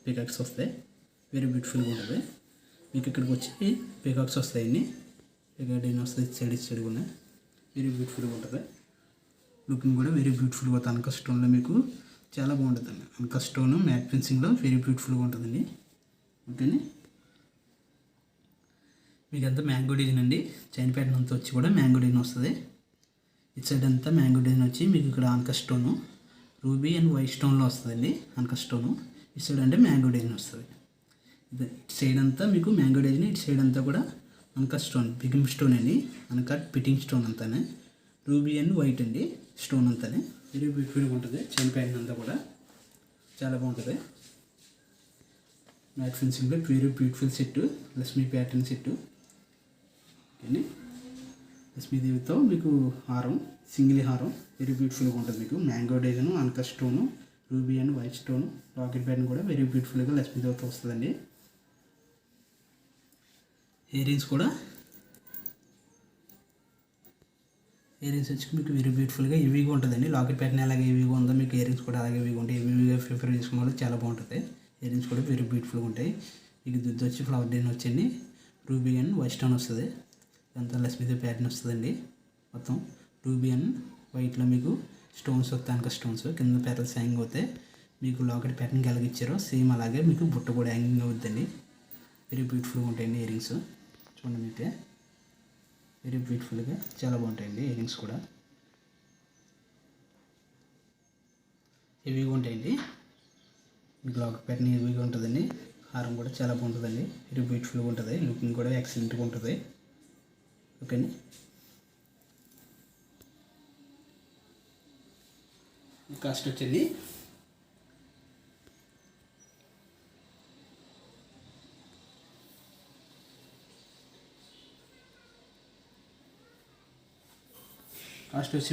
పీకాక్స్ వస్తాయి. వెరీ బ్యూటిఫుల్గా ఉంటుంది. మీకు ఇక్కడికి వచ్చి పీకాక్స్ వస్తాయండి. పీకాక్ డిజైన్ వస్తాయి. ఈ సైడ్ కూడా వెరీ బ్యూటిఫుల్గా ఉంటుంది. లుకింగ్ కూడా వెరీ బ్యూటిఫుల్గా అవుతుంది. అన్కస్ట్ స్టోన్లో మీకు చాలా బాగుంటుందండి. అన్కస్ట్ స్టోన్ మ్యాట్ ఫినిషింగ్లో వెరీ బ్యూటిఫుల్గా ఉంటుందండి. ఓకేనా. మీకు అంతా మ్యాంగో డిజైన్ అండి. చైన్ ప్యాటర్న్ అంతా వచ్చి కూడా మ్యాంగో డిజైన్ వస్తుంది. ఇటు సైడ్ అంతా మ్యాంగో డిజైన్ వచ్చి మీకు ఇక్కడ అన్కస్ట్ స్టోను రూబీ అండ్ వైట్ స్టోన్లో వస్తుందండి. అన్కస్ట్ స్టోను ఇటు సైడ్ అంటే మ్యాంగో డిజైన్ వస్తుంది. ఇటు సైడ్ అంతా మీకు మ్యాంగో డిజైన్. ఇటు సైడ్ అంతా కూడా అన్కస్ట్ స్టోన్ బిగిమ్ స్టోన్ అండి. అన్కట్ ఫిట్టింగ్ స్టోన్ అంతానే రూబీ అండ్ వైట్ అండి. స్టోన్ అంతానే వెరీ బ్యూటిఫుల్గా ఉంటుంది. చైన్ ప్యాటర్న్ అంతా కూడా చాలా బాగుంటుంది. మ్యాట్ ఫినిషింగ్లో very beautiful set Lakshmi pattern set. Okay. లక్ష్మీదేవితో మీకు హారం సింగిల్ హారం వెరీ బ్యూటిఫుల్గా ఉంటుంది మీకు. Mango design uncut stone ruby and white stone locket pattern కూడా వెరీ బ్యూటిఫుల్గా లక్ష్మీదేవితో వస్తుందండి. ఇయర్ రింగ్స్ కూడా ఇయర్ రింగ్స్ వచ్చి మీకు వెరీ బ్యూటిఫుల్గా హెవీగా ఉంటుందండి. లాకెట్ ప్యాటర్న్ అలాగే హెవీగా ఉందో మీకు ఇయర్ రింగ్స్ కూడా అలాగే హెవీగా ఉంటాయి. హెవీగా ప్రిఫర్ చేసుకోవడం వల్ల చాలా బాగుంటుంది. ఇయర్ రింగ్స్ కూడా వెరీ బ్యూటిఫుల్గా ఉంటాయి. మీకు దుద్దు వచ్చి ఫ్లవర్ డిజైన్ వచ్చండి. రూబీ అండ్ వైట్ స్టోన్ వస్తుంది. ఇదంతా లక్ష్మీదేవి ప్యాటర్న్ వస్తుందండి. మొత్తం రూబీ అండ్ వైట్లో మీకు స్టోన్స్ వస్తాయి. అనక స్టోన్స్ కింద పెరల్స్ హ్యాంగింగ్ అవుతాయి. మీకు లాకెట్ ప్యాటర్న్కి ఎలాగ ఇచ్చారో సేమ్ అలాగే మీకు బుట్ట కూడా హ్యాంగింగ్ అవుతుందండి. వెరీ బ్యూటిఫుల్గా ఉంటాయండి ఇయర్ రింగ్స్. చూడండి మీకే వెరీ బ్యూటిఫుల్గా చాలా బాగుంటాయండి ఇయర్ రింగ్స్ కూడా. హెవీగా ఉంటాయండి. మీకు లాకెట్ ప్యాటర్న్ హెవీగా ఉంటుందండి. హారం కూడా చాలా బాగుంటుందండి. వెరీ బ్యూటిఫుల్గా ఉంటుంది. లుకింగ్ కూడా ఎక్సలెంట్గా ఉంటుంది. ఓకేనా. కాస్ట్ వచ్చేది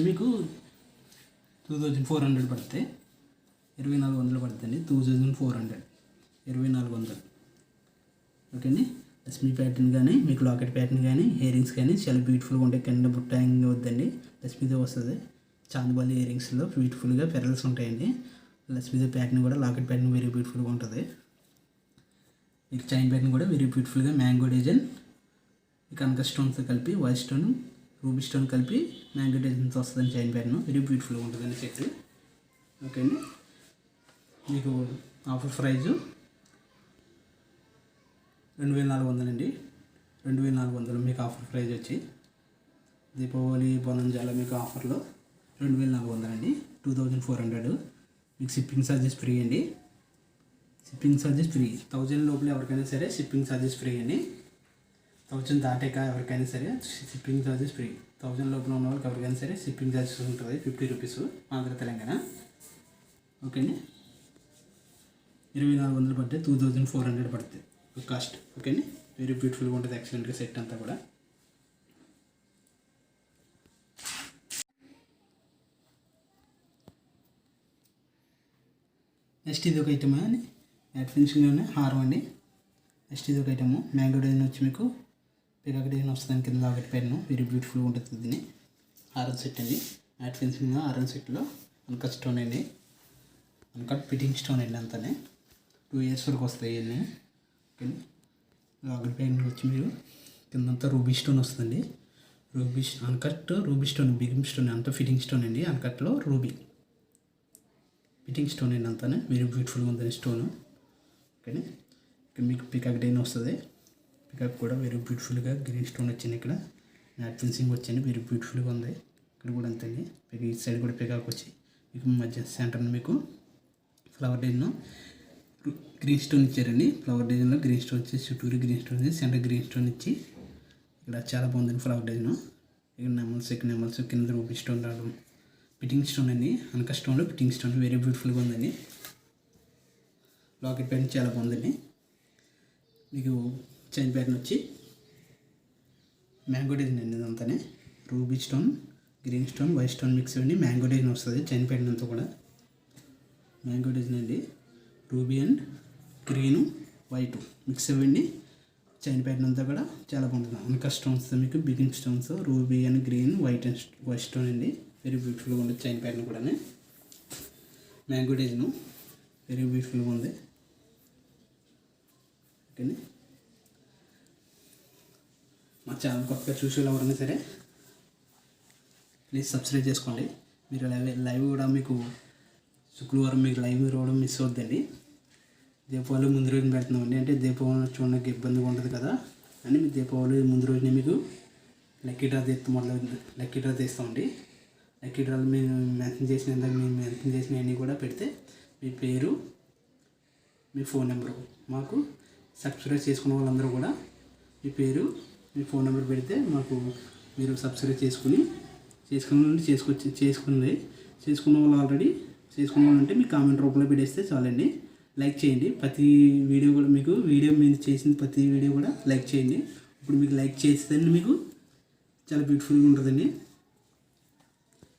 మీకు 2400 పడుతుంది. 2400 పడుతుంది. 2400 2400. ఓకే అండి. లక్ష్మీ ప్యాటర్న్ కానీ మీకు లాకెట్ ప్యాటర్న్ కానీ ఇయర్ రింగ్స్ కానీ చాలా బ్యూటిఫుల్గా ఉంటాయి. కింద బుట్ట హ్యాంగింగ్ అవుతుందండి. లక్ష్మీదేవి వస్తుంది. చాందబాలి ఇయర్ రింగ్స్లో బ్యూటిఫుల్గా పెరల్స్ ఉంటాయండి. లక్ష్మీదేవి ప్యాటర్న్ కూడా లాకెట్ ప్యాటర్న్ వెరీ బ్యూటిఫుల్గా ఉంటుంది. మీకు చైన్ ప్యాటర్న్ కూడా వెరీ బ్యూటిఫుల్గా మ్యాంగో డిజైన్ మీకు అనక స్టోన్స్తో కలిపి వైట్ స్టోన్ రూబీ స్టోన్ కలిపి మ్యాంగో డిజైన్తో వస్తుందండి. చైన్ ప్యాటర్న్ వెరీ బ్యూటిఫుల్గా ఉంటుందండి సెట్. ఓకే అండి. మీకు ఆఫర్ ప్రైజు 2400 అండి. 2400 మీకు ఆఫర్ ప్రైజ్ వచ్చి దీపావళి బొనంజాల మీకు ఆఫర్లో 2400 అండి. 2400 మీకు షిప్పింగ్ ఛార్జెస్ ఫ్రీ అండి. Shipping charges free. 1000 లోపల ఎవరికైనా సరే షిప్పింగ్ ఛార్జెస్ ఫ్రీ అండి. 1000 దాటాక ఎవరికైనా సరే షిప్పింగ్ ఛార్జెస్ ఫ్రీ. 1000 లోపల ఉన్న వాళ్ళకి ఎవరికైనా సరే షిప్పింగ్ ఛార్జెస్ ఉంటుంది 50 రూపీస్ ఆంధ్ర తెలంగాణ. ఓకే అండి. 2400 పడితే 2400 పడుతుంది కాస్ట్. ఓకే అండి. వెరీ బ్యూటిఫుల్గా ఉంటుంది. ఎక్సలెంట్గా సెట్ అంతా కూడా. నెక్స్ట్ ఇది ఒక ఐటమ్ అండి. మ్యాట్ ఫినిషింగ్లోనే హారం అండి. నెక్స్ట్ ఇది ఒక ఐటమ్ మ్యాంగో డిజైన్ వచ్చి మీకు పికాక్ డిజైన్ వస్తుంది. కింద లాకెట్ ప్యాటర్న్ వెరీ బ్యూటిఫుల్గా ఉంటుంది. దీన్ని హారం సెట్ అండి. మ్యాట్ ఫినిషింగ్ హారం సెట్లో అన్కట్ స్టోన్ అండి. అన్కట్ ఫిట్టింగ్ స్టోన్ అండి. అంతానే 2 years వరకు వస్తాయి ఇవన్నీ. ఓకే. లాకెట్ ప్యాటర్న్ వచ్చి మీరు కిందంతా రూబీ స్టోన్ వస్తుందండి. అన్కట్ రూబీ స్టోన్ బిగిమ్ స్టోన్ అంతా ఫిట్టింగ్ స్టోన్ అండి. అన్కట్లో రూబీ ఫిట్టింగ్ స్టోన్ అండి. అంతానే వెరీ బ్యూటిఫుల్గా ఉందండి స్టోను. ఓకే. ఇక్కడ మీకు పికాక్ డిజైన్ వస్తుంది. పికాక్ కూడా వెరీ బ్యూటిఫుల్గా గ్రీన్ స్టోన్ వచ్చింది. ఇక్కడ మ్యాట్ ఫినిషింగ్ వచ్చింది, వెరీ బ్యూటిఫుల్గా ఉంది. ఇక్కడ కూడా అంతే అండి. ఈ సైడ్ కూడా పికాక్ వచ్చి మీకు మధ్య సెంటర్ని మీకు ఫ్లవర్ డిజైన్ గ్రీన్ స్టోన్ ఇచ్చారండి. ఫ్లవర్ డిజైన్లో గ్రీన్ స్టోన్ వచ్చి చుట్టూరు గ్రీన్ స్టోన్ ఇచ్చి సెంటర్ గ్రీన్ స్టోన్ ఇచ్చి ఇక్కడ చాలా బాగుందండి ఫ్లవర్ డిజైన్. ఇక్కడ నెమల్స్ కింద రూబీ స్టోన్ రావడం, ఫిట్టింగ్ స్టోన్ అండి. అనక స్టోన్లో ఫిట్టింగ్ స్టోన్ వెరీ బ్యూటిఫుల్గా ఉందండి. లాకెట్ ప్యాటర్న్ చాలా బాగుందండి. మీకు చైన్ ప్యాటర్న్ వచ్చి మ్యాంగో డిజైన్ అండి. ఇదంతానే ruby stone, green stone, white stone mix అండి. మ్యాంగో డిజైన్ వస్తుంది చైన్ ప్యాటర్న్ అంతా కూడా మ్యాంగో డిజైన్ అండి. Ruby and green white mix అవ్వండి. చైన్ ప్యాటర్న్ అంతా కూడా చాలా బాగుంటుంది. అనక స్టోన్స్ మీకు బిగిన్ stones, ruby and green, white and white stone అండి. వెరీ బ్యూటిఫుల్గా ఉంది చైన్ ప్యాటర్న్ కూడా. మ్యాంగో డిజైన్ వెరీ బ్యూటిఫుల్గా ఉంది. ఓకే. మా ఛానల్ కొత్తగా చూసే ఎవరైనా సరే ప్లీజ్ సబ్స్క్రైబ్ చేసుకోండి. మీరు లైవ్ కూడా మీకు శుక్రవారం మీకు లైవ్ రావడం మిస్ అవుద్దండి. దీపావళి ముందు రోజున పెడుతున్నామండి. అంటే దీపావళి చూడడానికి ఇబ్బందిగా ఉంటుంది కదా అని మీ దీపావళి ముందు రోజునే మీకు లక్కీ డ్రా తీస్తామండి. లక్కీ డ్రాలు మేము మెన్షన్ చేసినవన్నీ కూడా పెడితే మీ పేరు, మీ ఫోన్ నెంబరు మాకు సబ్స్క్రైబ్ చేసుకున్న వాళ్ళందరూ కూడా మీ పేరు, మీ ఫోన్ నెంబర్ పెడితే మాకు మీరు సబ్స్క్రైబ్ చేసుకున్న వాళ్ళు ఆల్రెడీ చేసుకున్న వాళ్ళు అంటే మీ కామెంట్ రూపంలో పెట్టేస్తే చాలండి. లైక్ చేయండి. ప్రతి వీడియో కూడా మీకు మీరు చేసిన ప్రతి వీడియో కూడా లైక్ చేయండి. ఇప్పుడు మీకు లైక్ చేస్తే మీకు చాలా బ్యూటిఫుల్గా ఉంటుందండి.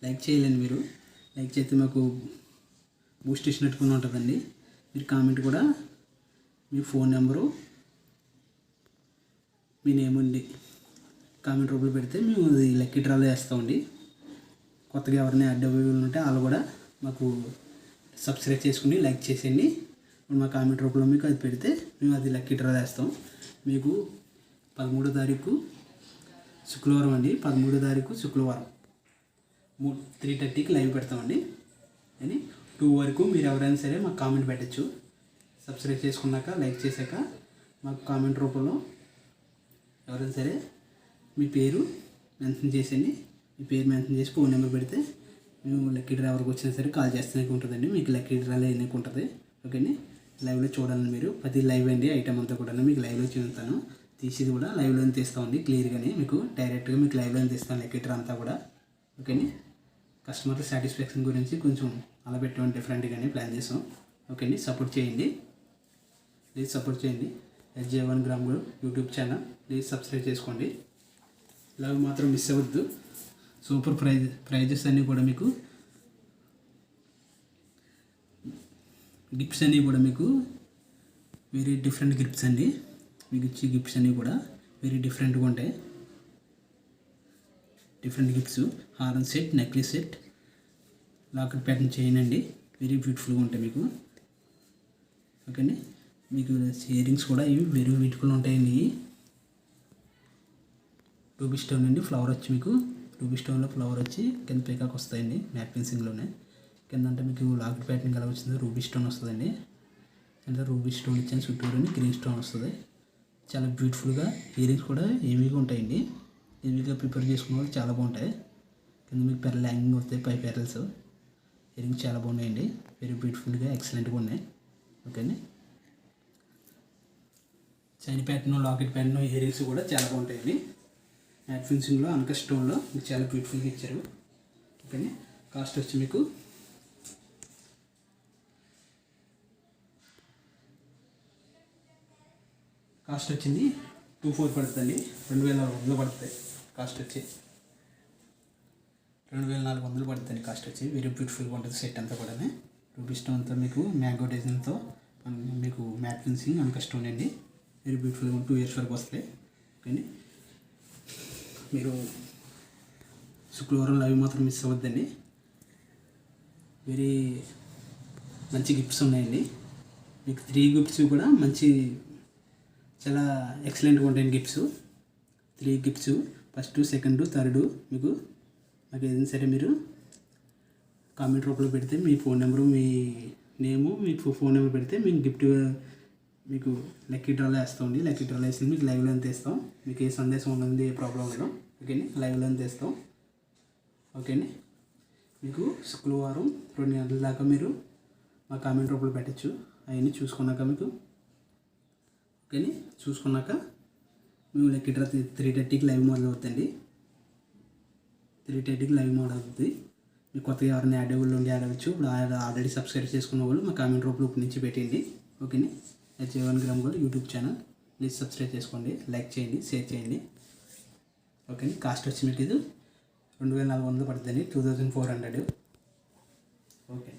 లైక్ చేయాలండి. మీరు లైక్ చేస్తే మాకు బూస్ట్ ఇచ్చినట్టుగా ఉంటుందండి. మీరు కామెంట్ కూడా మీ ఫోన్ నెంబరు, మీ నేమ్ ఉండి కామెంట్ రూపంలో పెడితే మేము అది లక్కీ డ్రాలో వేస్తామండి. కొత్తగా ఎవరైనా యాడ్ అయ్యే ఉంటే వాళ్ళు కూడా మాకు సబ్స్క్రైబ్ చేసుకుని లైక్ చేసేయండి. మా కామెంట్ రూపంలో మీకు అది పెడితే మేము అది లక్కీ డ్రా వేస్తాం. మీకు 13వ తారీఖు శుక్రవారం అండి. 13వ తారీఖు శుక్రవారం 3:30కి లైవ్ పెడతామండి. అని 2 వరకు మీరు ఎవరైనా సరే మాకు కామెంట్ పెట్టచ్చు. సబ్స్క్రైబ్ చేసుకున్నాక లైక్ చేశాక మాకు కామెంట్ రూపంలో ఎవరైనా సరే మీ పేరు మెన్షన్ చేసేయండి. మీ పేరు మెన్షన్ చేసి ఫోన్ నెంబర్ పెడితే మేము లక్కీ డ్రా ఎవరికి వచ్చినా సరే కాల్ చేస్తూనే ఉంటుందండి. మీకు లక్కీ డ్రాలో ఎన్ని ఉంటుంది. ఓకేండి. లైవ్లో చూడాలని మీరు ప్రతి లైవ్ అండి ఐటమ్ అంతా కూడా మీకు లైవ్లో చూస్తాను. తీసేది కూడా లైవ్లో తీస్తామండి క్లియర్గానే. మీకు డైరెక్ట్గా మీకు లైవ్లో తీస్తాను లక్కీ డ్రా అంతా కూడా. ఓకేండి. కస్టమర్ సాటిస్ఫాక్షన్ గురించి కొంచెం అలా పెట్టామని డిఫరెంట్గానే ప్లాన్ చేసాం. ఓకేండి. సపోర్ట్ చేయండి. ప్లీజ్ సపోర్ట్ చేయండి. SJ1 gram YouTube channel please subscribe చేసుకోండి. లైవ్ మాత్రం మిస్ అవ్వద్దు. సూపర్ ప్రైజెస్ అన్నీ కూడా మీకు గిఫ్ట్స్ అన్నీ కూడా మీకు వెరీ డిఫరెంట్ గిఫ్ట్స్ అండి. మీకు ఇచ్చే గిఫ్ట్స్ అన్నీ కూడా వెరీ డిఫరెంట్గా ఉంటాయి. డిఫరెంట్ గిఫ్ట్స్ హారం set, necklace set, locket pattern chain అండి. వెరీ బ్యూటిఫుల్గా ఉంటాయి మీకు. ఓకేండి. మీకు ఇయర్ రింగ్స్ కూడా ఇవి వెరీ బ్యూటిఫుల్గా ఉంటాయండి. రూబీ స్టోన్ అండి. ఫ్లవర్ వచ్చి మీకు రూబీ స్టోన్లో ఫ్లవర్ వచ్చి కింద పీకాక్ వస్తాయండి. మ్యాట్ ఫినిషింగ్లోనే కింద అంటే మీకు లాకెట్ ప్యాటర్న్ ఎలా వచ్చింది రూబీ స్టోన్ వస్తుందండి. కింద రూబీ స్టోన్ ఇచ్చిన చుట్టూరు గ్రీన్ స్టోన్ వస్తుంది. చాలా బ్యూటిఫుల్గా ఇయర్ రింగ్స్ కూడా హెవీగా ఉంటాయండి. హెవీగా ప్రిపేర్ చేసుకున్న వాళ్ళు చాలా బాగుంటాయి. కింద మీకు పెరల్ హ్యాంగింగ్ వస్తాయి. 5 పెరల్స్ ఇయర్ రింగ్స్ చాలా బాగున్నాయండి. వెరీ బ్యూటిఫుల్గా ఎక్సలెంట్గా ఉన్నాయి. ఓకేండి. Chain pattern, locket pattern, earrings కూడా చాలా బాగుంటాయండి. మ్యాట్ ఫినిషింగ్లో అనక స్టోన్లో మీకు చాలా బ్యూటిఫుల్గా ఇచ్చారు. ఓకేండి. కాస్ట్ వచ్చి మీకు కాస్ట్ వచ్చింది 2400 పడుతుందండి. 2400 పడుతుంది కాస్ట్ వచ్చి. 2400 పడుతుంది కాస్ట్ వచ్చి. వెరీ బ్యూటిఫుల్గా ఉంటుంది సెట్ అంతా కూడా. రూబీ స్టోన్తో మీకు మ్యాంగో డిజైన్తో మీకు మ్యాట్ ఫినిషింగ్ అనక స్టోన్ అండి. వెరీ బ్యూటిఫుల్గా 2 ఇయర్స్ వరకు వస్తాయి. ఓకే. మీరు శుక్రవారం లైవ్ మాత్రం మిస్ అవ్వద్దండి. వెరీ మంచి గిఫ్ట్స్ ఉన్నాయండి. మీకు 3 గిఫ్ట్స్ కూడా మంచి చాలా ఎక్సలెంట్గా ఉంటాయండి gifts. 3 gifts first, second, third మీకు నాకు ఏదైనా సరే మీరు కామెంట్ రూపంలో పెడితే మీ ఫోన్ నెంబరు, మీ నేము, మీ ఫోన్ నెంబర్ పెడితే మీకు గిఫ్ట్ మీకు లక్కీ డ్రాలో వేస్తామండి. లక్కీ డ్రాలో వేసి మీకు లైవ్లో ఎంత ఇస్తాం, మీకు ఏ సందేశం ఉన్నది, ఏ ప్రాబ్లం ఉండదు. ఓకేని, లైవ్లో ఎంత ఇస్తాం. ఓకేని, మీకు శుక్రవారం 2 గంటల దాకా మీరు మా కామెంట్ రూపంలో పెట్టచ్చు. అవన్నీ చూసుకున్నాక మీకు ఓకేని, చూసుకున్నాక మేము లక్కీ డ్రా 3:30కి లైవ్ మొదలవుతుందండి. 3:30కి లైవ్ మొదలవుతుంది. మీకు కొత్తగా ఎవరైనా యాడ్ అయ్యే ఉండి యాడ్ అవ్వచ్చు. ఇప్పుడు ఆల్రెడీ సబ్స్క్రైబ్ చేసుకున్న వాళ్ళు మా కామెంట్ రూపంలో ఇప్పటి నుంచి పెట్టండి. ఓకేని, హెచ్1 గ్రామ్ కూడా యూట్యూబ్ ఛానల్, ప్లీజ్ సబ్స్క్రైబ్ చేసుకోండి, లైక్ చేయండి, షేర్ చేయండి. ఓకేని, కాస్ట్ వచ్చి మీకు ఇది 2400 పడుతుంది, 2400. ఓకే.